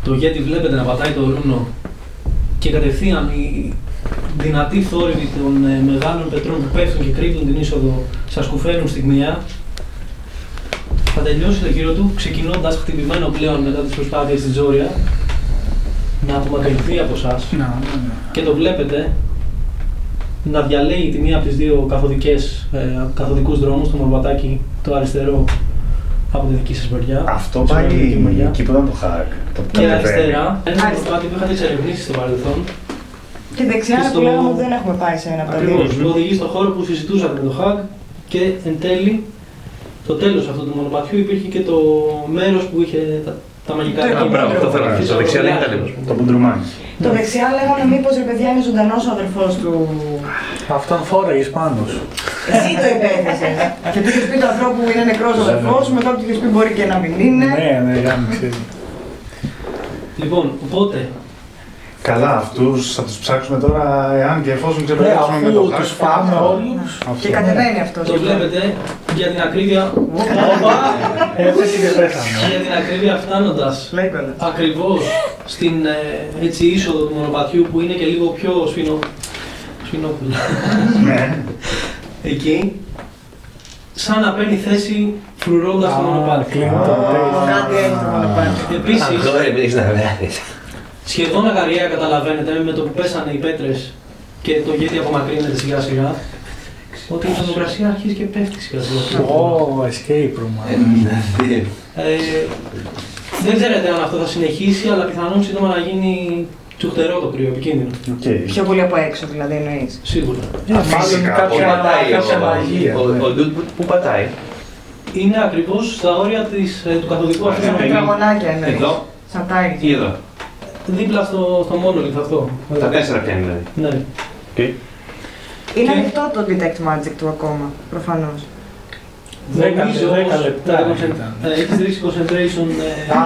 το Yeti βλέπετε να πατάει το ρούνο και κατευθείαν οι δυνατοί θόρυβοι των μεγάλων πετρών που πέφτουν και κρύβουν την είσοδο σας κουφαίνουν στιγμιαία. Θα τελειώσει το γύρο του, ξεκινώντας χτυπημένο πλέον μετά τις προσπάθειες της Τζόρια να απομακρυνθεί από εσάς. Και το βλέπετε να διαλέγει τη μία από τις δύο καθοδικούς δρόμους, το μορβατάκι το αριστερό από τη δική σας μεριά. Αυτό πάει εκεί που ήταν το hack. Και αριστερά, ένα μορβάτι που είχατε εξερευνήσει στο παρελθόν. Και δεξιά που λέγαμε ότι δεν έχουμε πάει σε ένα από τα δύο. Ακριβώς, οδηγεί στον χώρο που συζητούσατε με το hack και εν τέλει, το τέλος αυτού του μονοπατιού υπήρχε και το μέρος που είχε τα μαγικά δέντρα. Μπράβο, αυτό θέλω να πει. Το δεξιά δεν ήταν λίγο. Το πουντρουμάκι. Το δεξιά λέγαμε μήπως ρε παιδιά είναι ζωντανός ο αδερφός του. Αυτόν φόραγες πάνω σου. Εσύ το υπέθεσες. Και του είχες πει του ανθρώπου που είναι νεκρός ο αδερφός σου, μετά του είχες πει μπορεί και να μην είναι. Ναι, ξέρει. Λοιπόν, οπότε. Καλά, αυτούς θα τους ψάξουμε τώρα εάν και εφόσον ξεπεράσουμε με το hack. Τους πάμε όλους. Και κατεβαίνει αυτός. Το βλέπετε για την ακρίβεια. Έπεσε και πέθανε. Για την ακρίβεια φτάνοντας ακριβώς στην έτσι, είσοδο του μονοπατιού που είναι και λίγο πιο σφινόπουλο. Εκεί, σαν να παίρνει θέση φρουρώντας το μονοπάτι. Κάτι έχει το μονοπάτι. Επίσης, σχεδόν αγαριά καταλαβαίνετε με το που πέσανε οι πέτρες και το Yeti απομακρύνεται σιγά σιγά ότι η θερμοκρασία αρχίζει και πέφτει σιγά σιγά. Escape room. Δεν ξέρετε αν αυτό θα συνεχίσει, αλλά πιθανόν σύντομα να γίνει τσουχτερό το κρύο, επικίνδυνο. Πιο πολύ από έξω δηλαδή εννοείς. Σίγουρα. Μάλλον κάποια μαγεία. Ο Dude που πατάει. Είναι ακριβώς στα όρια του καθοδικού αυτού. Σαν τετραγωνάκια εννοείς. Εδώ. Σαν τάιρι. Ή εδώ. Δίπλα στο monolith αυτό. Τα 4 πιάνει δηλαδή. Ναι. Είναι ανοιχτό το detect magic του ακόμα, προφανώς. 10 λεπτά. Έχεις ρίξει concentration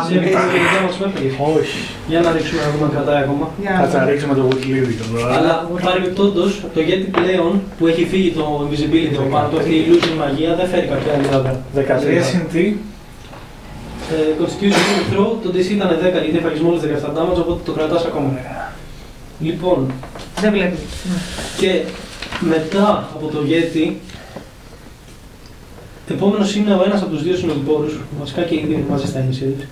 σε επίπεδο μας που έφυγες. Όχι. Για να ρίξουμε να δούμε αν κρατάει ακόμα. Θα ρίξουμε το βουκλίδι. Αλλά παρεμπιπτόντως, το Yeti πλέον που έχει φύγει το invisibility από πάνω του, αυτή η illusion μαγεία, δεν φέρει κάποια άλλη δάκα. 13 συν τι. Constitution throw, το DC ήταν 10 γιατί έφαγες μόλις 17 damage, οπότε το κρατάς ακόμα. Λοιπόν, Δεν βλέπει. και μετά από το Yeti, επόμενος είναι ο ένας από τους δύο συνοδοιπόρους, βασικά και οι δύο μαζί στα initiative.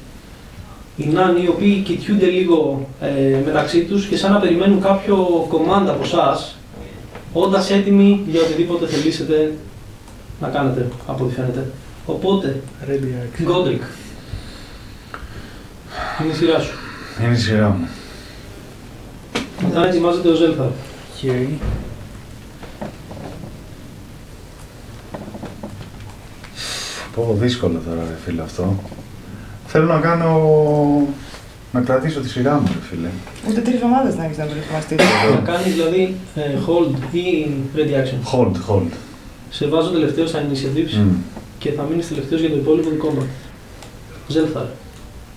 Οι νάνοι, οι οποίοι κοιτιούνται λίγο μεταξύ τους και σαν να περιμένουν κάποιο command από εσάς, όντας έτοιμοι για οτιδήποτε θελήσετε να κάνετε, από ό,τι φαίνεται. Οπότε, Godric, είναι η σειρά σου. Είναι η σειρά μου. Μετά ετοιμάζεται ο Zelthar. Πω δύσκολο τώρα ρε φίλε αυτό. Θέλω να να κρατήσω τη σειρά μου ρε φίλε. Ούτε 3 εβδομάδες να έχεις να προετοιμαστείς. Να κάνεις δηλαδή hold ή ready action. Hold. Σε βάζω τελευταίο στα initiatives και θα μείνεις τελευταίος για το υπόλοιπο δικό μας. Zelthar.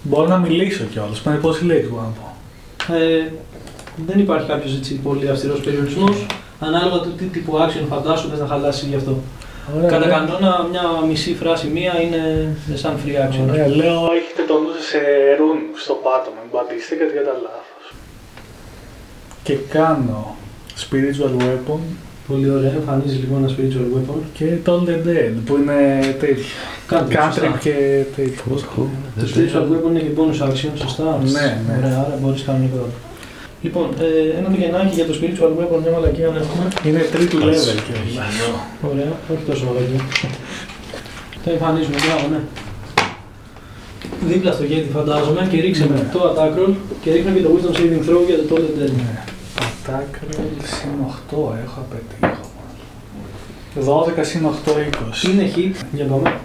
Μπορώ να μιλήσω κιόλας, πάνε πόσοι λέξεις μπορώ να πω. Δεν υπάρχει κάποιος έτσι πολύ αυστηρός περιορισμός. Ανάλογα του τι τύπου action φαντάσου θες να χαλάσει γι' αυτό. Ωραία, Κατά κανόνα, μια μισή φράση μία είναι σαν free action. Ωραία, λέω έχετε το νου σε ρούν στο πάτωμα, μην πατήσετε κατά λάθος. Και κάνω spiritual weapon. Πολύ ωραία, εμφανίζει λοιπόν ένα spiritual weapon. Και το All the Dead που είναι τέτοιο. Cantrip και τέτοιο. Το spiritual weapon είναι και bonus action, σωστά. Ναι. Ωραία, άρα μπορείς κανονικά. Λοιπόν, ένα το γεννάκι για το spiritual weapon, μια μαλακία να έχουμε. Είναι τρίτου level κιόλας. Ωραία, όχι τόσο μαλακία. Το εμφανίζουμε, μπράβο, ναι. Δίπλα στο Yeti φαντάζομαι και ρίξε το attack roll και ρίχνω και το wisdom saving throw για το total dead. Attack roll συν 8 έχω απαιτήσω. 12 συν 8, 20. Είναι hit, για πάμε.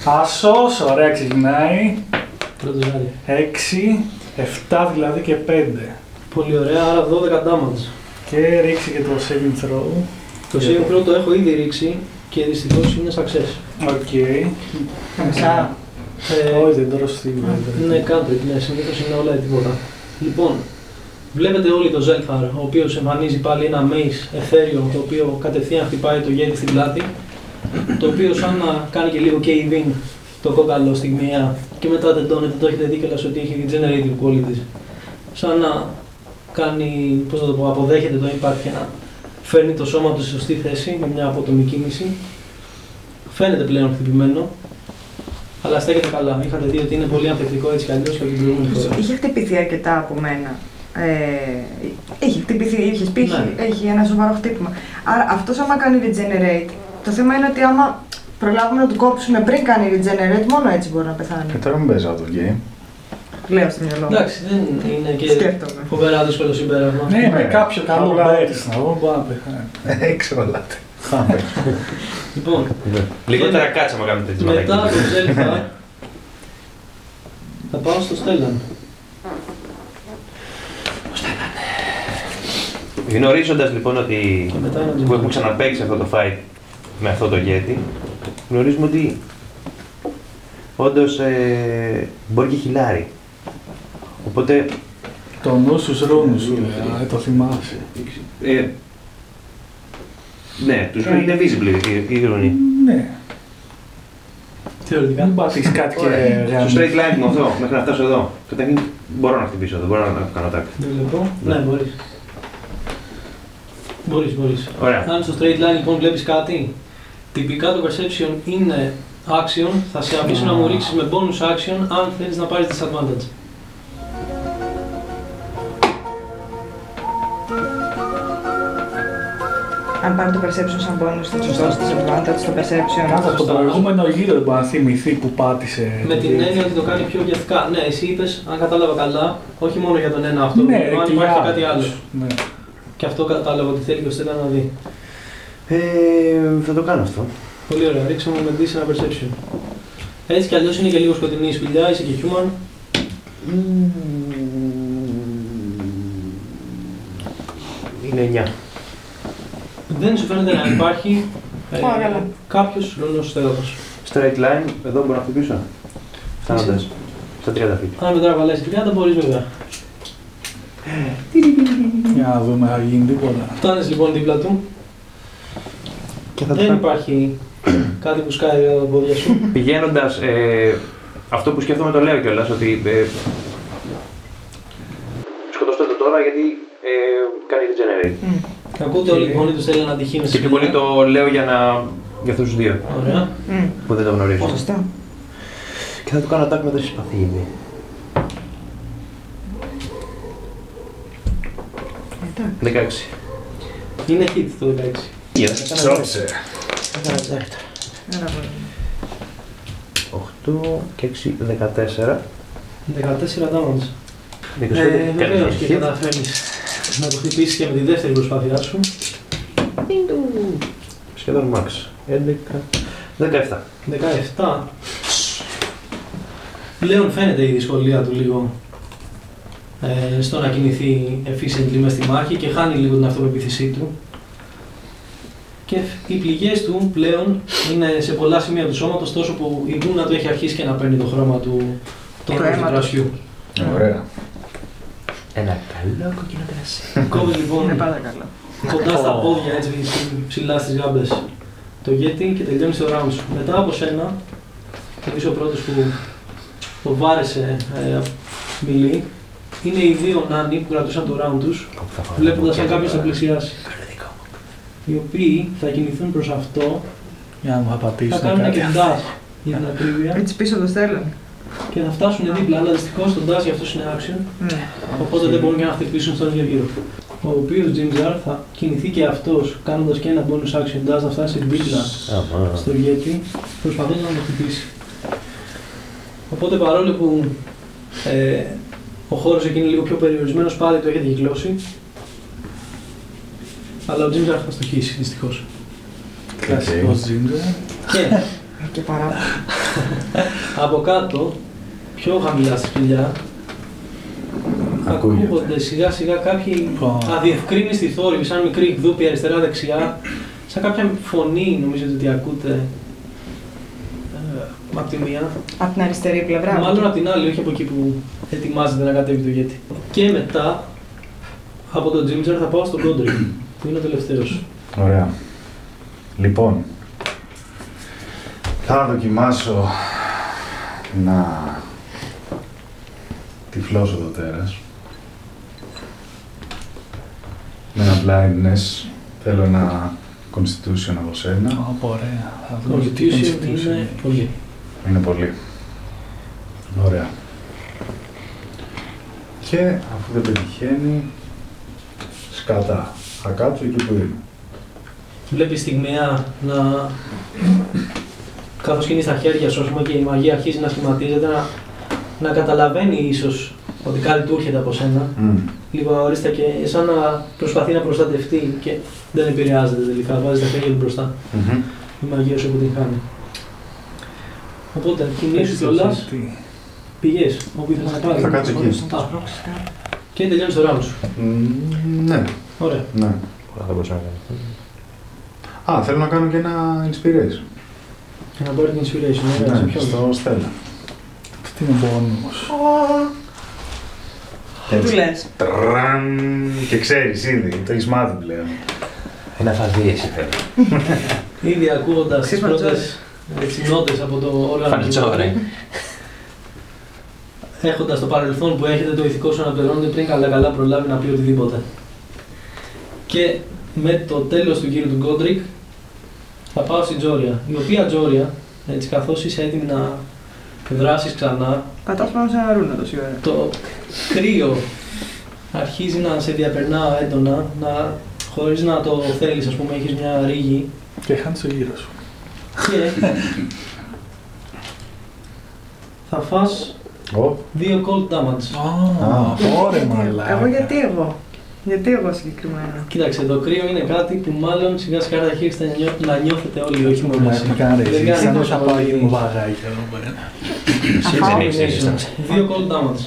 Άσος, ωραία ξεκινάει. Πρώτο ζάρι. 6, 7 δηλαδή και 5. Πολύ ωραία, άρα 12 damage. Και ρίξει και το saving throw. Το saving throw το έχω ήδη ρίξει και δυστυχώς είναι success. Οκ. Μισά. Όχι, δεν τώρα στη Ναι, κάτω, ναι, συνήθως είναι όλα τίποτα. Λοιπόν, βλέπετε όλοι το Zelthar, ο οποίος εμφανίζει πάλι ένα mace εθέριο, το οποίο κατευθείαν χτυπάει το Yeti στην πλάτη, το οποίο σαν να κάνει και λίγο cave-in το κόκαλο στιγμιαία και μετά τεντώνεται, το έχετε δει κιόλας ότι έχει generative qualities. Σαν να κάνει, πώς να το πω, αποδέχεται το impact και να φέρνει το σώμα του σε σωστή θέση με μια απότομη κίνηση. Φαίνεται πλέον χτυπημένο, αλλά στέκεται καλά. Είχατε δει ότι είναι πολύ ανθεκτικό έτσι κι αλλιώς και την προηγούμενη φορά. Είχε χτυπηθεί αρκετά από μένα. Έχει χτυπηθεί, είχες πει, Ναι. έχει ένα σοβαρό χτύπημα. Άρα αυτός άμα κάνει regenerate, το θέμα είναι ότι άμα προλάβουμε να του κόψουμε πριν κάνει regenerate, μόνο έτσι μπορεί να πεθάνει. Και τώρα μην παίζει out of game. Λέω στο μυαλό μου. Εντάξει, δεν είναι και Σκέφτομαι. φοβερά δύσκολο συμπέρασμα. Ναι, με Ναι, κάποιο καλό απλά bet έτσι. να δω, μπορεί να πεθάνει. Έξω όλα. Πάμε. Λοιπόν, Λιγότερα κάτσα να κάνουμε τέτοιες μετά μαλακίες. το Zelda θα πάω στο Stellan. Γνωρίζοντας λοιπόν ότι Και μετά ένα που Jim. έχουν ξαναπαίξει αυτό το fight με αυτό το Yeti, γνωρίζουμε ότι όντως μπορεί και χιλάρει. Οπότε Το νου στους ρόνους σου, λέει, το θυμάσαι. ναι, τους είναι visible οι ρόνοι. Ναι. Θεωρητικά. Μην πατήσεις κάτι και Στο γάμι. straight line μου αυτό, μέχρι να φτάσω εδώ. Καταρχήν μπορώ να χτυπήσω εδώ, μπορώ να κάνω τάκ. Δεν βλέπω. Ναι. Ναι, μπορείς. Μπορείς. Ωραία. Αν στο straight line λοιπόν βλέπεις κάτι, τυπικά το perception είναι action, θα σε αφήσω να μου ρίξεις με bonus action αν θέλεις να πάρεις disadvantage. Αν πάρει το perception σαν bonus, θα του δώσει disadvantage στο perception. Κάτω από το προηγούμενο γύρο δεν μπορεί να θυμηθεί που πάτησε. Με την έννοια ότι το κάνει πιο βιαστικά. Ναι, εσύ είπες, αν κατάλαβα καλά, όχι μόνο για τον ένα αυτό, Ναι, αν και υπάρχει για κάτι άλλο. άλλους. Ναι. Και αυτό κατάλαβα ότι θέλει και ο Στέλλα να δει. Θα το κάνω αυτό. Πολύ ωραία, ρίξαμε με decent perception. Έτσι κι αλλιώς είναι και λίγο σκοτεινή η σπηλιά, είσαι και human. Είναι 9. Δεν σου φαίνεται να υπάρχει Καλά. κάποιος ρόλος στέδαφος. Straight line, εδώ μπορώ να χτυπήσω. Φτάνοντας στα 30 feet. Αν μετά βαλέσει 30 μπορείς βέβαια. Για να δούμε, θα γίνει τίποτα. Φτάνεις λοιπόν δίπλα του. Και θα το Δεν κάνω. υπάρχει κάτι που σκάει από τα πόδια σου. Πηγαίνοντας, αυτό που σκέφτομαι το λέω κιόλας, ότι σκοτώστε το τώρα γιατί κάνει regenerate. Ακούτε όλοι οι φωνή του θέλει να τυχεί Και πιο πολύ το λέω για αυτούς τους δύο Ωραία. που δεν το γνωρίζω. Σωστά. Και θα του κάνω attack με το συμπαθίδι. Εντάξει. 16. Είναι hit το 16. Σώψε. Άρα μπορεί. 8 και 6, 14. 14 damage. 25. Βεβαίως και καταφέρνεις να το χτυπήσεις και με τη δεύτερη προσπάθειά σου. Σχεδόν max. 11. 17. 17. Πλέον φαίνεται η δυσκολία του λίγο στο να κινηθεί efficiently μες στη μάχη και χάνει λίγο την αυτοπεποίθησή του. Και οι πληγές του πλέον είναι σε πολλά σημεία του σώματος, τόσο που η γούνα του έχει αρχίσει και να παίρνει το χρώμα του κρασιού. Ωραία. Ένα καλό κόκκινο κρασί. Κόβει λοιπόν Είναι πάντα καλό. κοντά στα πόδια, έτσι ψηλά στις γάμπες, το Yeti και τελειώνει το round σου. Μετά από σένα, και είσαι ο πρώτος που το βάρεσε μιλή, είναι οι δύο νάνοι που κρατούσαν το round τους, βλέποντας αν κάποιος θα πλησιάσει. Οι οποίοι θα κινηθούν προς αυτό, Για να μου θα θα πατήσουν κάνουν κάτι. και dash για την ακρίβεια Έτσι πίσω το στέλνουν. και θα φτάσουν δίπλα, αλλά δυστυχώς το dash για αυτός είναι action, Ναι. οπότε δεν μπορούν και να χτυπήσουν στον ίδιο γύρο. Ο οποίος Ginger θα κινηθεί και αυτός κάνοντας και ένα bonus action dash να φτάσει δίπλα στο Yeti, προσπαθώντας να το χτυπήσει. Οπότε παρόλο που ο χώρος εκεί είναι λίγο πιο περιορισμένος, πάλι το έχετε κυκλώσει. Αλλά ο Ginger θα στοχίσει, δυστυχώς. Κλασικός ginger. Και Και παρά. από κάτω, πιο χαμηλά στη σπηλιά, Ακούγεται. ακούγονται σιγά σιγά κάποιοι αδιευκρίνιστοι θόρυβοι, σαν μικρή εκδούπη αριστερά-δεξιά, σαν κάποια φωνή νομίζετε ότι ακούτε απ' τη μία. Από την αριστερή πλευρά. Μάλλον απ' την άλλη, όχι από εκεί που ετοιμάζεται να κατέβει το Yeti. Και μετά, από τον Ginger θα πάω στον Godric, που είναι ο τελευταίος. Ωραία. Λοιπόν, θα δοκιμάσω να τυφλός οδοτέρας. Με ένα blindness. Θέλω ένα constitution από σένα. Ωραία. Το constitution είναι πολύ. Είναι πολύ. Ωραία. Και αφού δεν πετυχαίνει, σκατά. Θα κάτσω εκεί που είμαι. Βλέπεις στιγμιαία να... καθώς κινείς τα χέρια σου, ας πούμε, και η μαγεία αρχίζει να σχηματίζεται, να καταλαβαίνει ίσως ότι κάτι του έρχεται από σένα. Λίγο αόριστα και σαν να προσπαθεί να προστατευτεί και δεν επηρεάζεται τελικά, βάζει τα χέρια του μπροστά. Η μαγεία σου αποτυγχάνει. Οπότε κινήσεις κιόλας, πηγές, όπου ήθελες να πάρεις. Θα κάτσω εκεί. Και τελειώνεις το round σου. Ναι. Ωραία. Ναι. Θα μπορούσα να κάνω. Α, θέλω να κάνω και ένα inspiration. Για να πάρει την inspiration. Ναι, στο Στέλλα. Τι είναι πόνος. Τι λες. Τραν, και ξέρεις ήδη, το έχεις μάθει πλέον. Ένα φαδί εσύ θέλω. Ήδη ακούγοντας τις πρώτες νότες από το όργανο. Φανιτσόρε. Έχοντας το παρελθόν που έχετε, το ηθικό σου αναπληρώνεται πριν καλά προλάβει να πει οτιδήποτε. Και με το τέλος του γύρου του Γκόντρικ θα πάω στην Τζόρια. Η οποία Τζόρια, έτσι καθώς είσαι έτοιμη να δράσεις ξανά, Πατάς πάνω σε ένα ρούνο τόση ώρα. το κρύο αρχίζει να σε διαπερνά έντονα, χωρίς να το θέλεις, ας πούμε, έχεις μια ρίγη. Και χάνεις το γύρο σου. Και θα φας 2 cold damage. Ωραία μαλάκα. Γιατί εγώ συγκεκριμένα. Κοίταξε, το κρύο είναι κάτι που μάλλον σιγά σιγά θα αρχίσετε να νιώθετε όλοι, όχι μόνο εσύ. Τι κάνει Δεν εσύ, κάνει σαν να τόσο θα πάει πολύ. μου βαγάκι εδώ πέρα. Affirmation. 2 cold damage.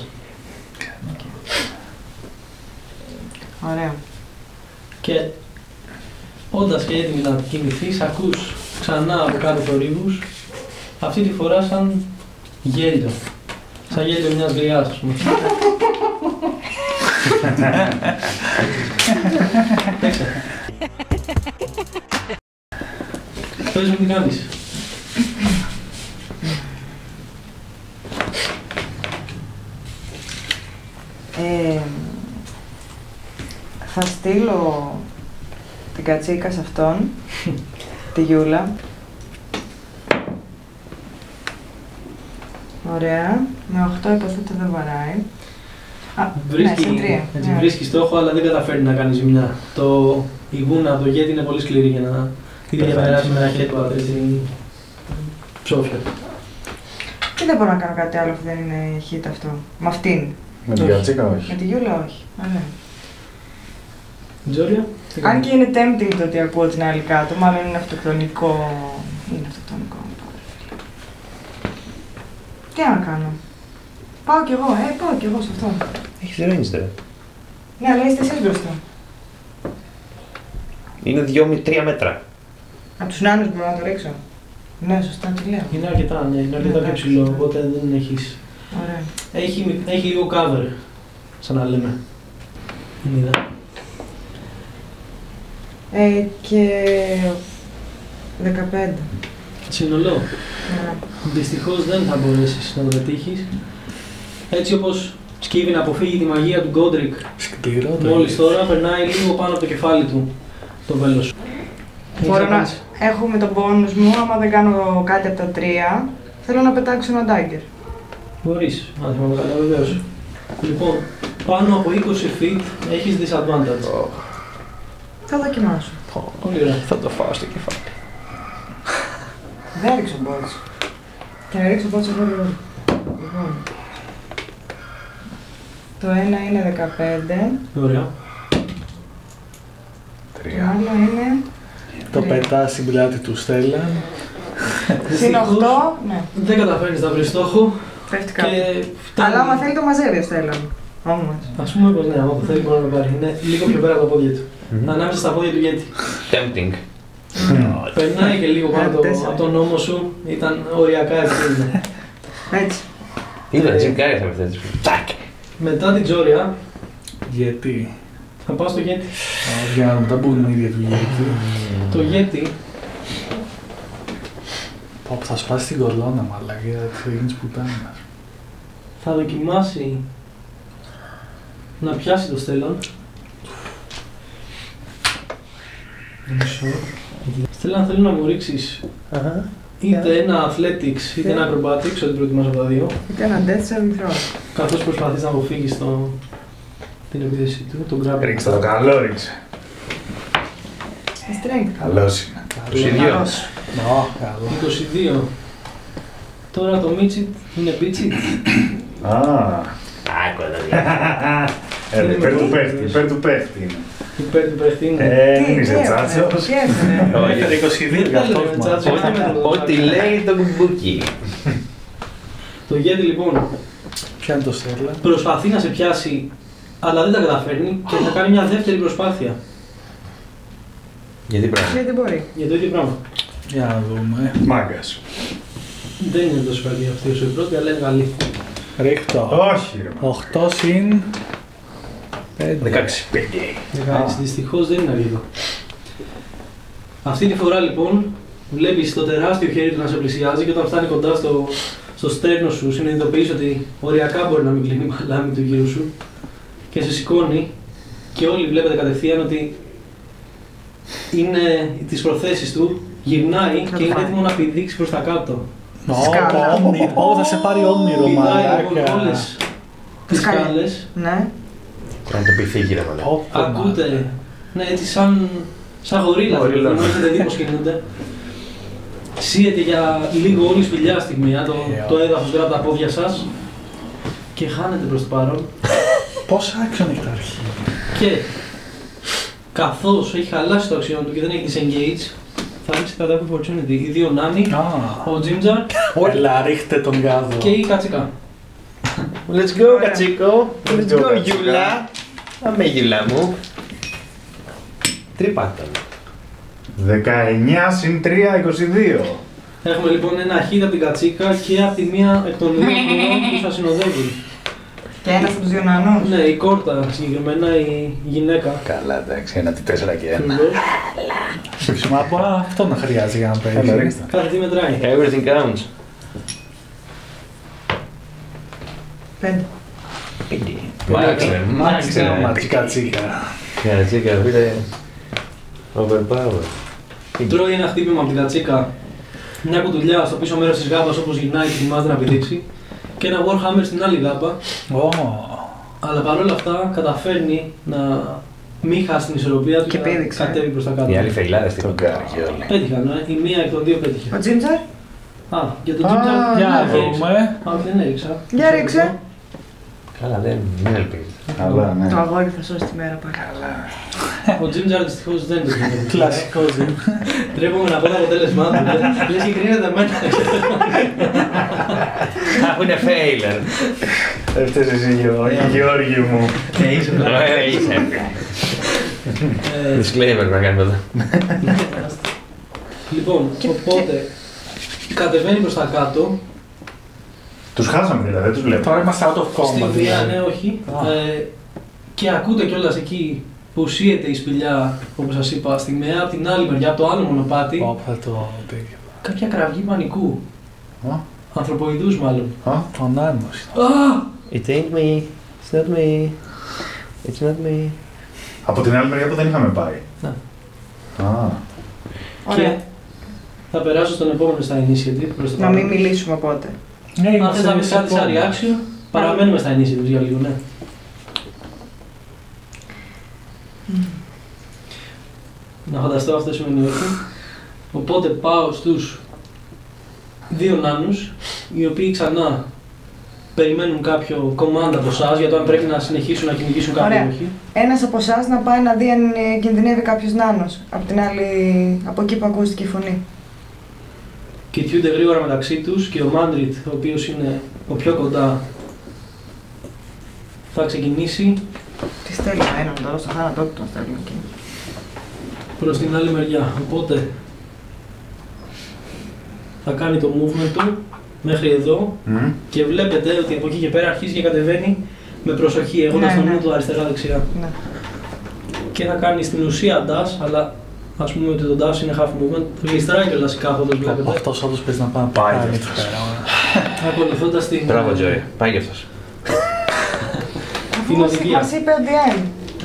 Ωραία. Και όντας και έτοιμη να κινηθείς, ακούς ξανά από κάτω θορύβους, αυτή τη φορά σαν γέλιο. Σαν γέλιο μιας γριάς, ας πούμε. Παίξε. Πες μου τι κάνεις. Θα στείλω την κατσίκα σε αυτόν, τη Γιούλα. Ωραία. Με 8 υποθέτω δεν βαράει. Βρίσκει στόχο, αλλά δεν καταφέρει να κάνει ζημιά. Η γούνα από το γέτι είναι πολύ σκληρή για να τη διαπεράσει με ένα headbutt, έτσι, ψόφια. Και δεν μπορώ να κάνω κάτι άλλο που δεν είναι hit αυτό. Με αυτήν. Με την κατσίκα όχι. Με τη Γιούλα όχι. Ωραία. Τζόρια. Αν και είναι tempting το ότι ακούω την άλλη κάτω, μάλλον είναι αυτοκτονικό. Είναι αυτοκτονικό. Τι να κάνω. Πάω κι εγώ σε αυτό. Έχεις range τώρα. Ναι, αλλά είστε εσείς μπροστά. Είναι 2-3 μέτρα. Από τους νάνους μπορώ να το ρίξω. Ναι, σωστά τι λέω. Είναι αρκετά, ναι, είναι αρκετά πιο ψηλό, οπότε δεν έχεις. Ωραία. Έχει λίγο cover, σαν να λέμε. Δεν είδα. Και 15. Συνολό. Ναι. Δυστυχώς δεν θα μπορέσεις να το πετύχεις. Έτσι όπως σκύβει να αποφύγει τη μαγεία του Γκόντρικ, Σκληρό το μόλις τώρα περνάει λίγο πάνω από το κεφάλι του το βέλος. Μπορώ να έχουμε τον bonus μου, άμα δεν κάνω κάτι από τα 3, θέλω να πετάξω ένα dagger. Μπορείς, αν θυμάμαι καλά, βεβαίως. Λοιπόν, πάνω από 20 feet έχεις disadvantage. Θα δοκιμάσω. Πολύ ωραία. Θα το φάω στο κεφάλι. Δεν ρίξω bots. Και να ρίξω bots εγώ λίγο. Λοιπόν. Το ένα είναι 15. Ωραία. Το άλλο είναι... Το πετάς στην πλάτη του Στέλλα. Συν 8, ναι. Δεν καταφέρνεις να βρεις στόχο. Πέφτει κάτω. Και φτάνει. Αλλά άμα θέλει το μαζεύει ο Στέλλα. Όμως. Ας πούμε πως ναι, άμα το θέλει μπορεί να το πάρει. Είναι λίγο πιο πέρα από τα πόδια του. Ανάμεσα στα πόδια του Yeti. Tempting. Περνάει και λίγο πάνω από τον ώμο σου. Ήταν οριακά ευθύνη. Έτσι. Είδα, Jim Carrey θα με φτάσει. Τάκ! Μετά την Τζόρια Γιατί. θα πάω στο Yeti. Για να τα μπουν η ίδια του γιατί. Το Yeti Πω, θα σπάσει την κολόνα μαλάκα, γιατί θα γίνεις πουτάνας. θα δοκιμάσει να πιάσει το Στέλλαν. Στέλλαν, θέλω να μου ρίξεις είτε ένα Athletics είτε ένα Acrobatics, ό,τι προτιμάς από τα δύο. Είτε ένα Death Saving Throw. Καθώς προσπαθείς να αποφύγεις την επίθεση του, τον grab. Ρίξτε το καλό, ρίξε. Strength. Καλός είναι. 22. Καλό. 22. Τώρα το Midget είναι Bitchit. Άκουα τα δύο. Υπέρ του πέφτει, υπέρ του πέφτει είναι. Υπέρ του παίχτη είναι. Δεν είσαι τσάτσος. Τι έφερε. Έφερε 22 για αυτός μόνο. Ό,τι λέει το κουμπούκι. Το Yeti λοιπόν Πιάνει το Στέλλα. προσπαθεί να σε πιάσει, αλλά δεν τα καταφέρνει και θα κάνει μια δεύτερη προσπάθεια Γιατί πράγμα. Γιατί μπορεί. για το ίδιο πράγμα. Για να δούμε. Μάγκας. Δεν είναι τόσο καλή αυτή όσο η πρώτη, αλλά είναι καλή. Ρίχτω. Όχι ρε. 8 συν 5. 16. Δυστυχώς δεν είναι αρκετό. Αυτή τη φορά λοιπόν βλέπεις το τεράστιο χέρι του να σε πλησιάζει και όταν φτάνει κοντά στο στέρνο σου συνειδητοποιείς ότι οριακά μπορεί να μην κλείνει η μαλάμη του γύρου σου και σε σηκώνει και όλοι βλέπετε κατευθείαν ότι είναι τις προθέσεις του, γυρνάει και είναι έτοιμο να πηδήξει προς τα κάτω. Σκάλα. Ω, θα σε πάρει όνειρο, Πηδάει λοιπόν μαλάκα. όλες τις σκάλες. Ναι. Να το πηφίγει ρε μαλάκα. Ακούτε, ναι, έτσι σαν γορίλα, Γορίλα. δεν έχετε δει πως κινούνται. Σύεται για λίγο όλη σπηλιά στιγμιά, το έδαφος γράφει από τα πόδια σας και χάνετε προς το παρόν. Πόσα action έχει τα αρχή. Και καθώς έχει χαλάσει το αξιόν του και δεν έχει disengage, θα ρίξει κατά opportunity οι δύο Νάνι, ο Τζίμτζαρ Έλα, ρίχτε τον γάδο. και η Κατσικά. Let's go κατσίκο. Let's go Γιούλα. Αμέ Γιούλα μου. Τρίπατα. 19 συν 3, 22. Έχουμε λοιπόν ένα hit από την Κατσίκα και από τη μία εκ των δύο που σας συνοδεύουν. Και ένας από τους δύο νανούς. Ναι, η κόρτα συγκεκριμένα, η γυναίκα. Καλά, εντάξει, ένα τι 4 και 1. Ακριβώς. Μα μπορεί αυτό να χρειάζεται για να Έλα, παίξει. ρίξτε. Κάθε τι μετράει. Everything counts. 5. Μάξε ματσικά τσίκα. Κατσίκα πήρε overpower. Τρώει ένα χτύπημα από την Κατσίκα, μια κουτουλιά στο πίσω μέρος της γάμπας όπως γυρνάει και θυμάται να πηδήξει και ένα Warhammer στην άλλη γάμπα. Αλλά παρόλα αυτά καταφέρνει να μην χάσει την ισορροπία του Και να πήδηξε. κατέβει προς τα κάτω. Οι άλλοι φεϊλάδες τι Τον κάρει όλοι. Πέτυχαν, η μία εκ των δύο πέτυχε. Ο Τζίμτζαρ. Α, για τον Τζίμτζαρ Για να δεν έριξα. δούμε. Α, δεν έριξα. Για ρίξε. Καλά μην ελπίζεις. Καλά, ναι. Το αγόρι θα σώσει τη μέρα πάλι. Ο Τζίμτζαρ δυστυχώς δεν το έκανε. Κλασικό ζυμ. Τρέπομαι να πω το αποτέλεσμά του. Λες και κρίνεται εμένα. Αφού είναι failure. Έφτασε εσύ Γιώργη μου. Είσαι Είσαι. Disclaimer να κάνουμε εδώ. Λοιπόν, οπότε κατεβαίνει προς τα κάτω. Τους χάσαμε δηλαδή, δεν τους βλέπω. Τώρα είμαστε out of Στη combat. βία, δηλαδή. ναι, όχι. Και ακούτε κιόλας εκεί που σύεται η σπηλιά, όπως σας είπα, στη ΜΕΑ, από την άλλη μεριά, από το άλλο μονοπάτι, Ω, θα το πήγε. κάποια κραυγή πανικού. Α, Ανθρωποειδούς μάλλον. α, Ο Νάνος. Α! It ain't me. It's not me. It's not me. από την άλλη μεριά που δεν είχαμε πάει. Ναι. Α, Και Ωραία. θα περάσω στον επόμενο στα initiative. προς το Να παρόν. μην μιλήσουμε οπότε. Ναι, Αν θες να πεις κάτι σαν reaction, παραμένουμε στα initiative για λίγο, ναι. Να φανταστώ αυτό σημαίνει όχι. Οπότε πάω στους δύο νάνους, οι οποίοι ξανά περιμένουν κάποιο command από εσάς για το αν πρέπει να συνεχίσουν να κυνηγήσουν κάποιον Ωραία. όχι. Ένας από εσάς να πάει να δει αν κινδυνεύει κάποιος νάνος. Από εκεί που ακούστηκε η φωνή. Κοιτιούνται γρήγορα μεταξύ τους και ο Μάντριτ, ο οποίος είναι ο πιο κοντά, θα ξεκινήσει Τι στέλνω έναν τώρα στο θάνατό του, τον στέλνω εκεί. προς την άλλη μεριά. Οπότε θα κάνει το movement του μέχρι εδώ και βλέπετε ότι από εκεί και πέρα αρχίζει και κατεβαίνει με προσοχή, έχοντας Ναι, το ναι. νου του αριστερά-δεξιά. Ναι. Και θα κάνει στην ουσία dash, αλλά ας πούμε ότι το dash είναι half movement. Γλιστράει κιόλας η κάθοδος, βλέπετε. Αυτός όντως παίζει να πάει Πάει πάλι κι εκεί αυτός. πέρα. Ακολουθώντας την... Μπράβο Τζόι. Πάει και αυτός. Αφού Αφού μας είπε ότι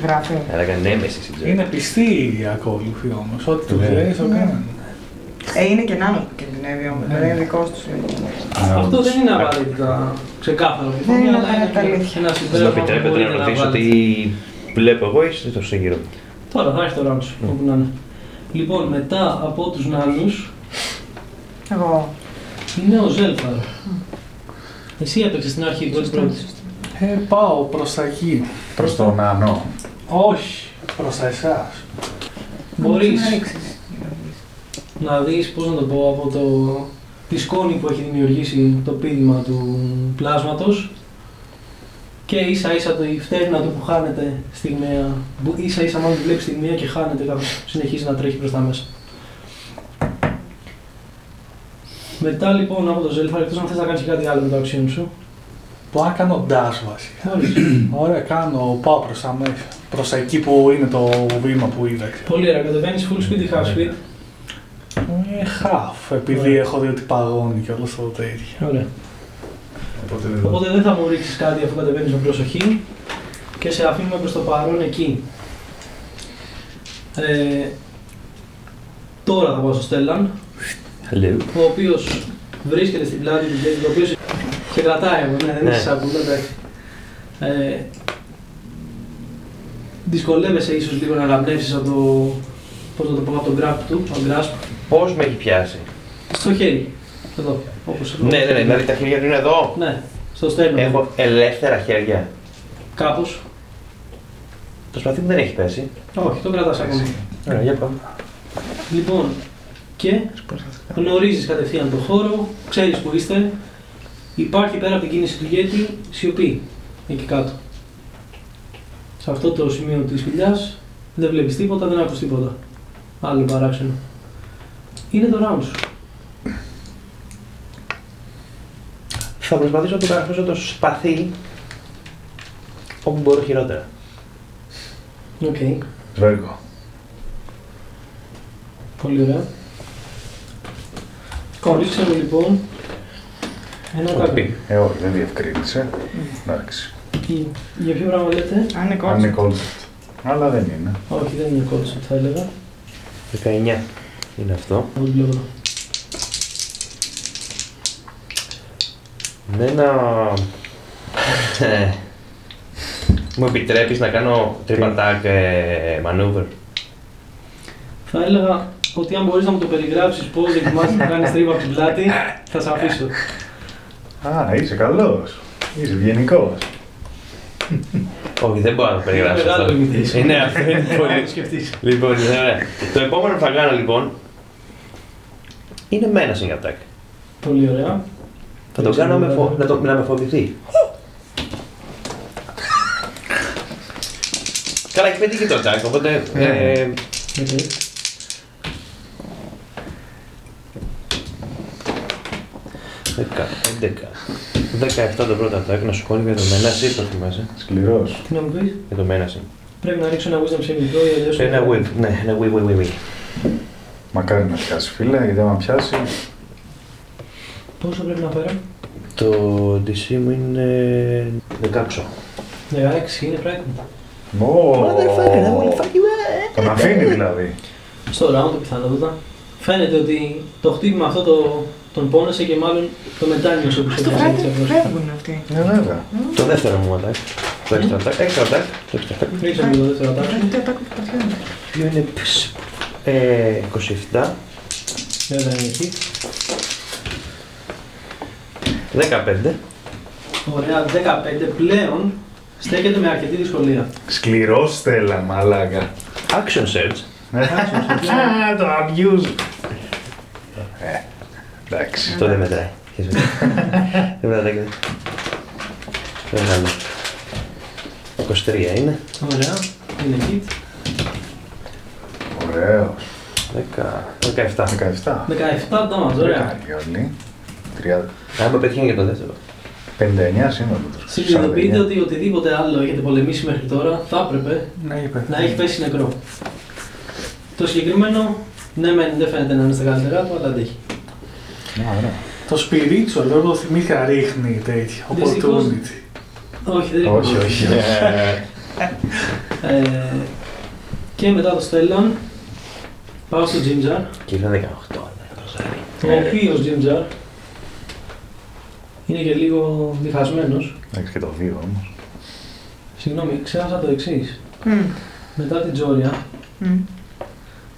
γράφει. Αλλά έκανε έμεση η Τζόι. Είναι πιστοί οι ακόλουθοι όμως. Ό,τι τους λέει το κάνουν. Είναι και ένα που κινδυνεύει όμως. Δεν είναι δικός τους. Αυτό δεν είναι απαραίτητα ξεκάθαρο. Δεν είναι απαραίτητα αλήθεια. Ένα Δεν μου συμπέρασμα που επιτρέπετε μπορεί να να ρωτήσω βάλετε. τι βλέπω εγώ ή στο σύγκυρο. Τώρα θα έρθει το round σου, όπου να είναι. Λοιπόν, μετά από τους νάνους Εγώ. είναι ο Ζέλφαρ. Εσύ έπαιξες στην αρχή, εγώ την πρώτη. Πάω προς τα εκεί. Προς τον Ανώ. Όχι, προς τα εσάς. Μπορείς να δεις, πώς να το πω, από τη σκόνη που έχει δημιουργήσει το πείδημα του πλάσματος και ίσα ίσα η φτέρνα του που χάνεται στιγμιαία, ίσα ίσα μάλλον βλέπει στιγμιαία και χάνεται καθώς συνεχίζει να τρέχει προς τα μέσα. Μετά λοιπόν από το Ζέλφαρ, εκτός αν θες να κάνεις και κάτι άλλο με το αξίον σου. Πάω να κάνω dash βασικά. Μπορείς. Ωραία, πάω προς τα μέσα. Προς τα εκεί που είναι το βήμα που είδα. Πολύ ωραία, κατεβαίνεις full speed ή half speed. Half, επειδή έχω δει ότι παγώνει και όλο αυτό το τέτοιο. Ωραία. Οπότε δεν θα μου ρίξεις κάτι αφού κατεβαίνεις με προσοχή και σε αφήνουμε προς το παρόν εκεί. Τώρα θα πάω στο Στέλλαν, Hello. ο οποίος βρίσκεται στην πλάτη του Τζέι, ο οποίος σε κρατάει εγώ, ναι, δεν είσαι σάκου, εντάξει. Δυσκολεύεσαι ίσως λίγο να αναπνεύσεις από το, πώς να το πω, από τον grasp του, από τον grasp, Πώς με έχει πιάσει. στο χέρι, εδώ, όπως εδώ. Ναι, δηλαδή τα χέρια του είναι εδώ. Ναι, στο στέρνο. Έχω ελεύθερα χέρια. Κάπως. Το σπαθί μου δεν έχει πέσει. Όχι, το κρατάς ακόμα. Ωραία, για πάμε. Λοιπόν, και γνωρίζεις κατευθείαν τον χώρο, ξέρεις που είστε, υπάρχει πέρα από την κίνηση του ηγέτη σιωπή εκεί κάτω. Σε αυτό το σημείο της σπηλιάς δεν βλέπεις τίποτα, δεν ακούς τίποτα. Άλλο παράξενο. Είναι το round σου. Θα προσπαθήσω να του καταφέρω το σπαθί όπου μπορώ χειρότερα. Οκ. Σβέργο. Πολύ ωραία. Ρίξε μου λοιπόν ένα Ό,τι τάκο. πει. Όχι, δεν διευκρίνησε. Εντάξει. Για ποιο πράγμα λέτε? Αν είναι Αν είναι κότσο. concept. Αλλά δεν είναι. Όχι, δεν είναι concept θα έλεγα. 19 είναι αυτό. Από την πλευρά. Με ένα... Μου επιτρέπεις να κάνω trip attack maneuver. Θα έλεγα ότι αν μπορείς να μου το περιγράψεις πώς δοκιμάζεις να κάνεις τρύπα από την πλάτη, θα σε αφήσω. Α, είσαι καλός. Είσαι ευγενικός. Όχι, δεν μπορώ να το περιγράψω Είναι αυτό. μεγάλο limitation. Είναι αυτό, είναι Θα το πολύ. σκεφτείς. Λοιπόν, ωραία. Το επόμενο που θα κάνω λοιπόν είναι menacing attack. Πολύ ωραία. Θα το κάνω να με φοβηθεί. Καλά, έχει πετύχει το attack, οπότε... Okay. 17 το πρώτο attack, να σου χώνει για το menacing, το θυμάσαι. Σκληρός. Τι να μου πεις? Για το menacing. Πρέπει να ρίξω ένα wisdom saving throw ή αλλιώς... Ένα whip, ναι, ένα whip. Μακάρι να πιάσει φίλε, γιατί άμα πιάσει. Πόσο πρέπει να φέρω? Το DC μου είναι 16. 16 είναι πράγμα. Τον αφήνει δηλαδή. Στο round πιθανότατα. Φαίνεται ότι το χτύπημα αυτό τον πόνεσε και μάλλον το μετάνιωσε όπως Στο έπαιζε βράδυ έτσι απλώς. φεύγουν αυτοί. Βέβαια. Το δεύτερο μου attack. Το extra attack. Extra attack. Το extra attack. Ρίξε μου το δεύτερο attack. Τι ατάκο που παθαίνουν. Ποιο είναι 27. Δεν είναι εκεί. 15. Ωραία, 15 πλέον στέκεται με αρκετή δυσκολία. Σκληρός Στέλλα, μαλάκα. Action search. Το abuse. Εντάξει. Αυτό δεν μετράει. Δεν μετράει. Δεν άλλο. 23 είναι. Ωραία, είναι εκεί. Ωραίος. 17. 17. 17 damage, ωραία. Όλοι. 30. Άμα πετύχει και το δεύτερο. 59 σύνολο. Συνειδητοποιείτε ότι οτιδήποτε άλλο έχετε πολεμήσει μέχρι τώρα θα έπρεπε να έχει πέσει νεκρό. Το συγκεκριμένο, ναι, δεν φαίνεται να είναι στα καλύτερά του, αλλά αντέχει. Ωραία. Το spiritual, εγώ το θυμήθηκα ρίχνει τέτοιο. Δυστυχώς. Opportunity. Όχι, δεν είναι. Όχι. Και μετά το Stellan, πάω στο Ginger. Και ήρθαν 18, Ο οποίος Ginger είναι και λίγο διχασμένος. Έχεις και το 2 όμως. Συγγνώμη, ξέχασα το εξής. Μετά την Τζόρια,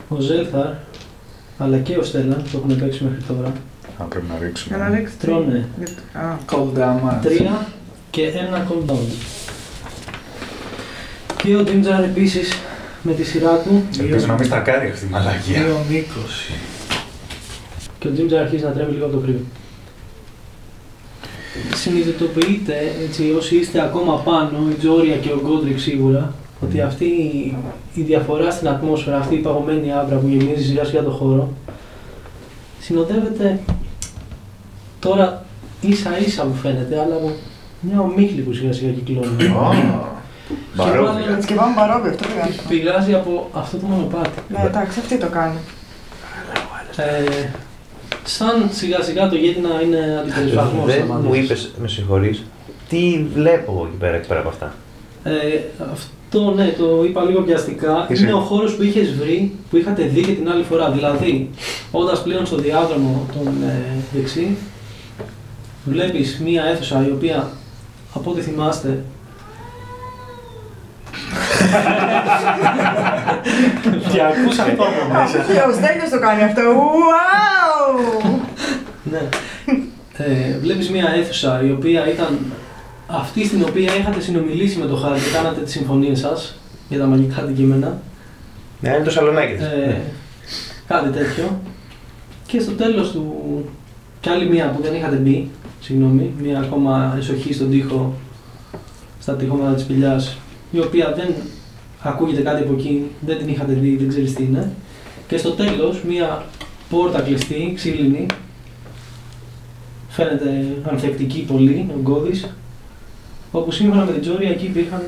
ο Ζέλθαρ αλλά και ο Stellan που έχουν παίξει μέχρι τώρα Αν πρέπει να ρίξουμε. Για να ρίξει. τρώνε Cold damage. 3 και 1 cooldown. Και ο Ginger επίσης με τη σειρά του Ελπίζω να μην στακάρει αυτή η μαλακία. 2-20. και ο Ginger αρχίζει να τρέμει λίγο από το κρύο. Συνειδητοποιείτε, έτσι, όσοι είστε ακόμα πάνω, η Τζόρια και ο Γκόντρικ σίγουρα, ότι αυτή η διαφορά στην ατμόσφαιρα, αυτή η παγωμένη άβρα που γεμίζει σιγά σιγά το χώρο, συνοδεύεται τώρα ίσα ίσα μου φαίνεται, αλλά από μια ομίχλη που σιγά σιγά κυκλώνει. Μπαρόβια. Έτσι και πάμε παρόμπι, αυτό πειράζει. Πηγάζει από αυτό το μονοπάτι. Ναι, εντάξει, αυτή το κάνει. Σαν σιγά σιγά το γέτι να είναι αντιπερισπασμός. Δεν μου είπες, με συγχωρείς, τι βλέπω εγώ εκεί πέρα από αυτά. Αυτό ναι, το είπα λίγο πιαστικά. Είναι ο χώρος που είχες βρει, που είχατε δει και την άλλη φορά. Δηλαδή, όντας πλέον στο διάδρομο τον δεξί, βλέπεις μία αίθουσα η οποία, από ό,τι θυμάστε, Και ακούς αυτό από μέσα. Ο Στέλιος το κάνει αυτό. Wow! ναι, βλέπεις μία αίθουσα η οποία ήταν αυτή στην οποία είχατε συνομιλήσει με το Χάρη και κάνατε τις συμφωνίες σας για τα μαγικά αντικείμενα. Ναι, είναι το σαλονάκι της. Κάτι τέτοιο. Και στο τέλος του, κι άλλη μία που δεν είχατε μπει, συγγνώμη, μία ακόμα εσοχή στον τοίχο, στα τυχώματα της σπηλιάς, η οποία δεν ακούγεται κάτι από εκεί, δεν την είχατε δει, δεν ξέρεις τι είναι. Και στο τέλος, μία πόρτα κλειστή, ξύλινη, φαίνεται ανθεκτική πολύ, ογκώδης, όπου σύμφωνα με την Τζόρια εκεί υπήρχαν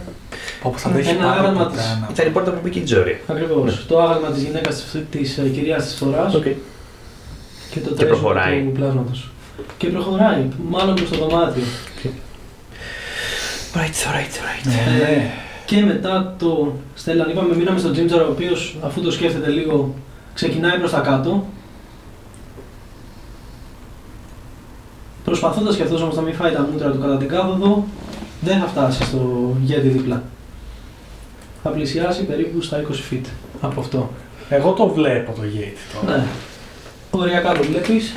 Όπου θα το έχει ένα πάρει άγαλμα ποτέ της. ένα. Ήταν η πόρτα που μπήκε η Τζόρια. Ακριβώς. Το άγαλμα της γυναίκας της κυρίας της Θωράς Okay. και το Και τρέσο προχωράει. του πλάσματος. Και προχωράει, μάλλον προς το δωμάτιο. Right. Ναι. Και μετά το Stellan, είπαμε, μείναμε στον Ginger, ο οποίος αφού το σκέφτεται λίγο, ξεκινάει προς τα κάτω. Προσπαθώντας και αυτός όμως να μην φάει τα μούτρα του κατά την κάθοδο, δεν θα φτάσει στο γέτι δίπλα. Θα πλησιάσει περίπου στα 20 feet από αυτό. Εγώ το βλέπω το gate τώρα. Ναι. Οριακά το βλέπεις.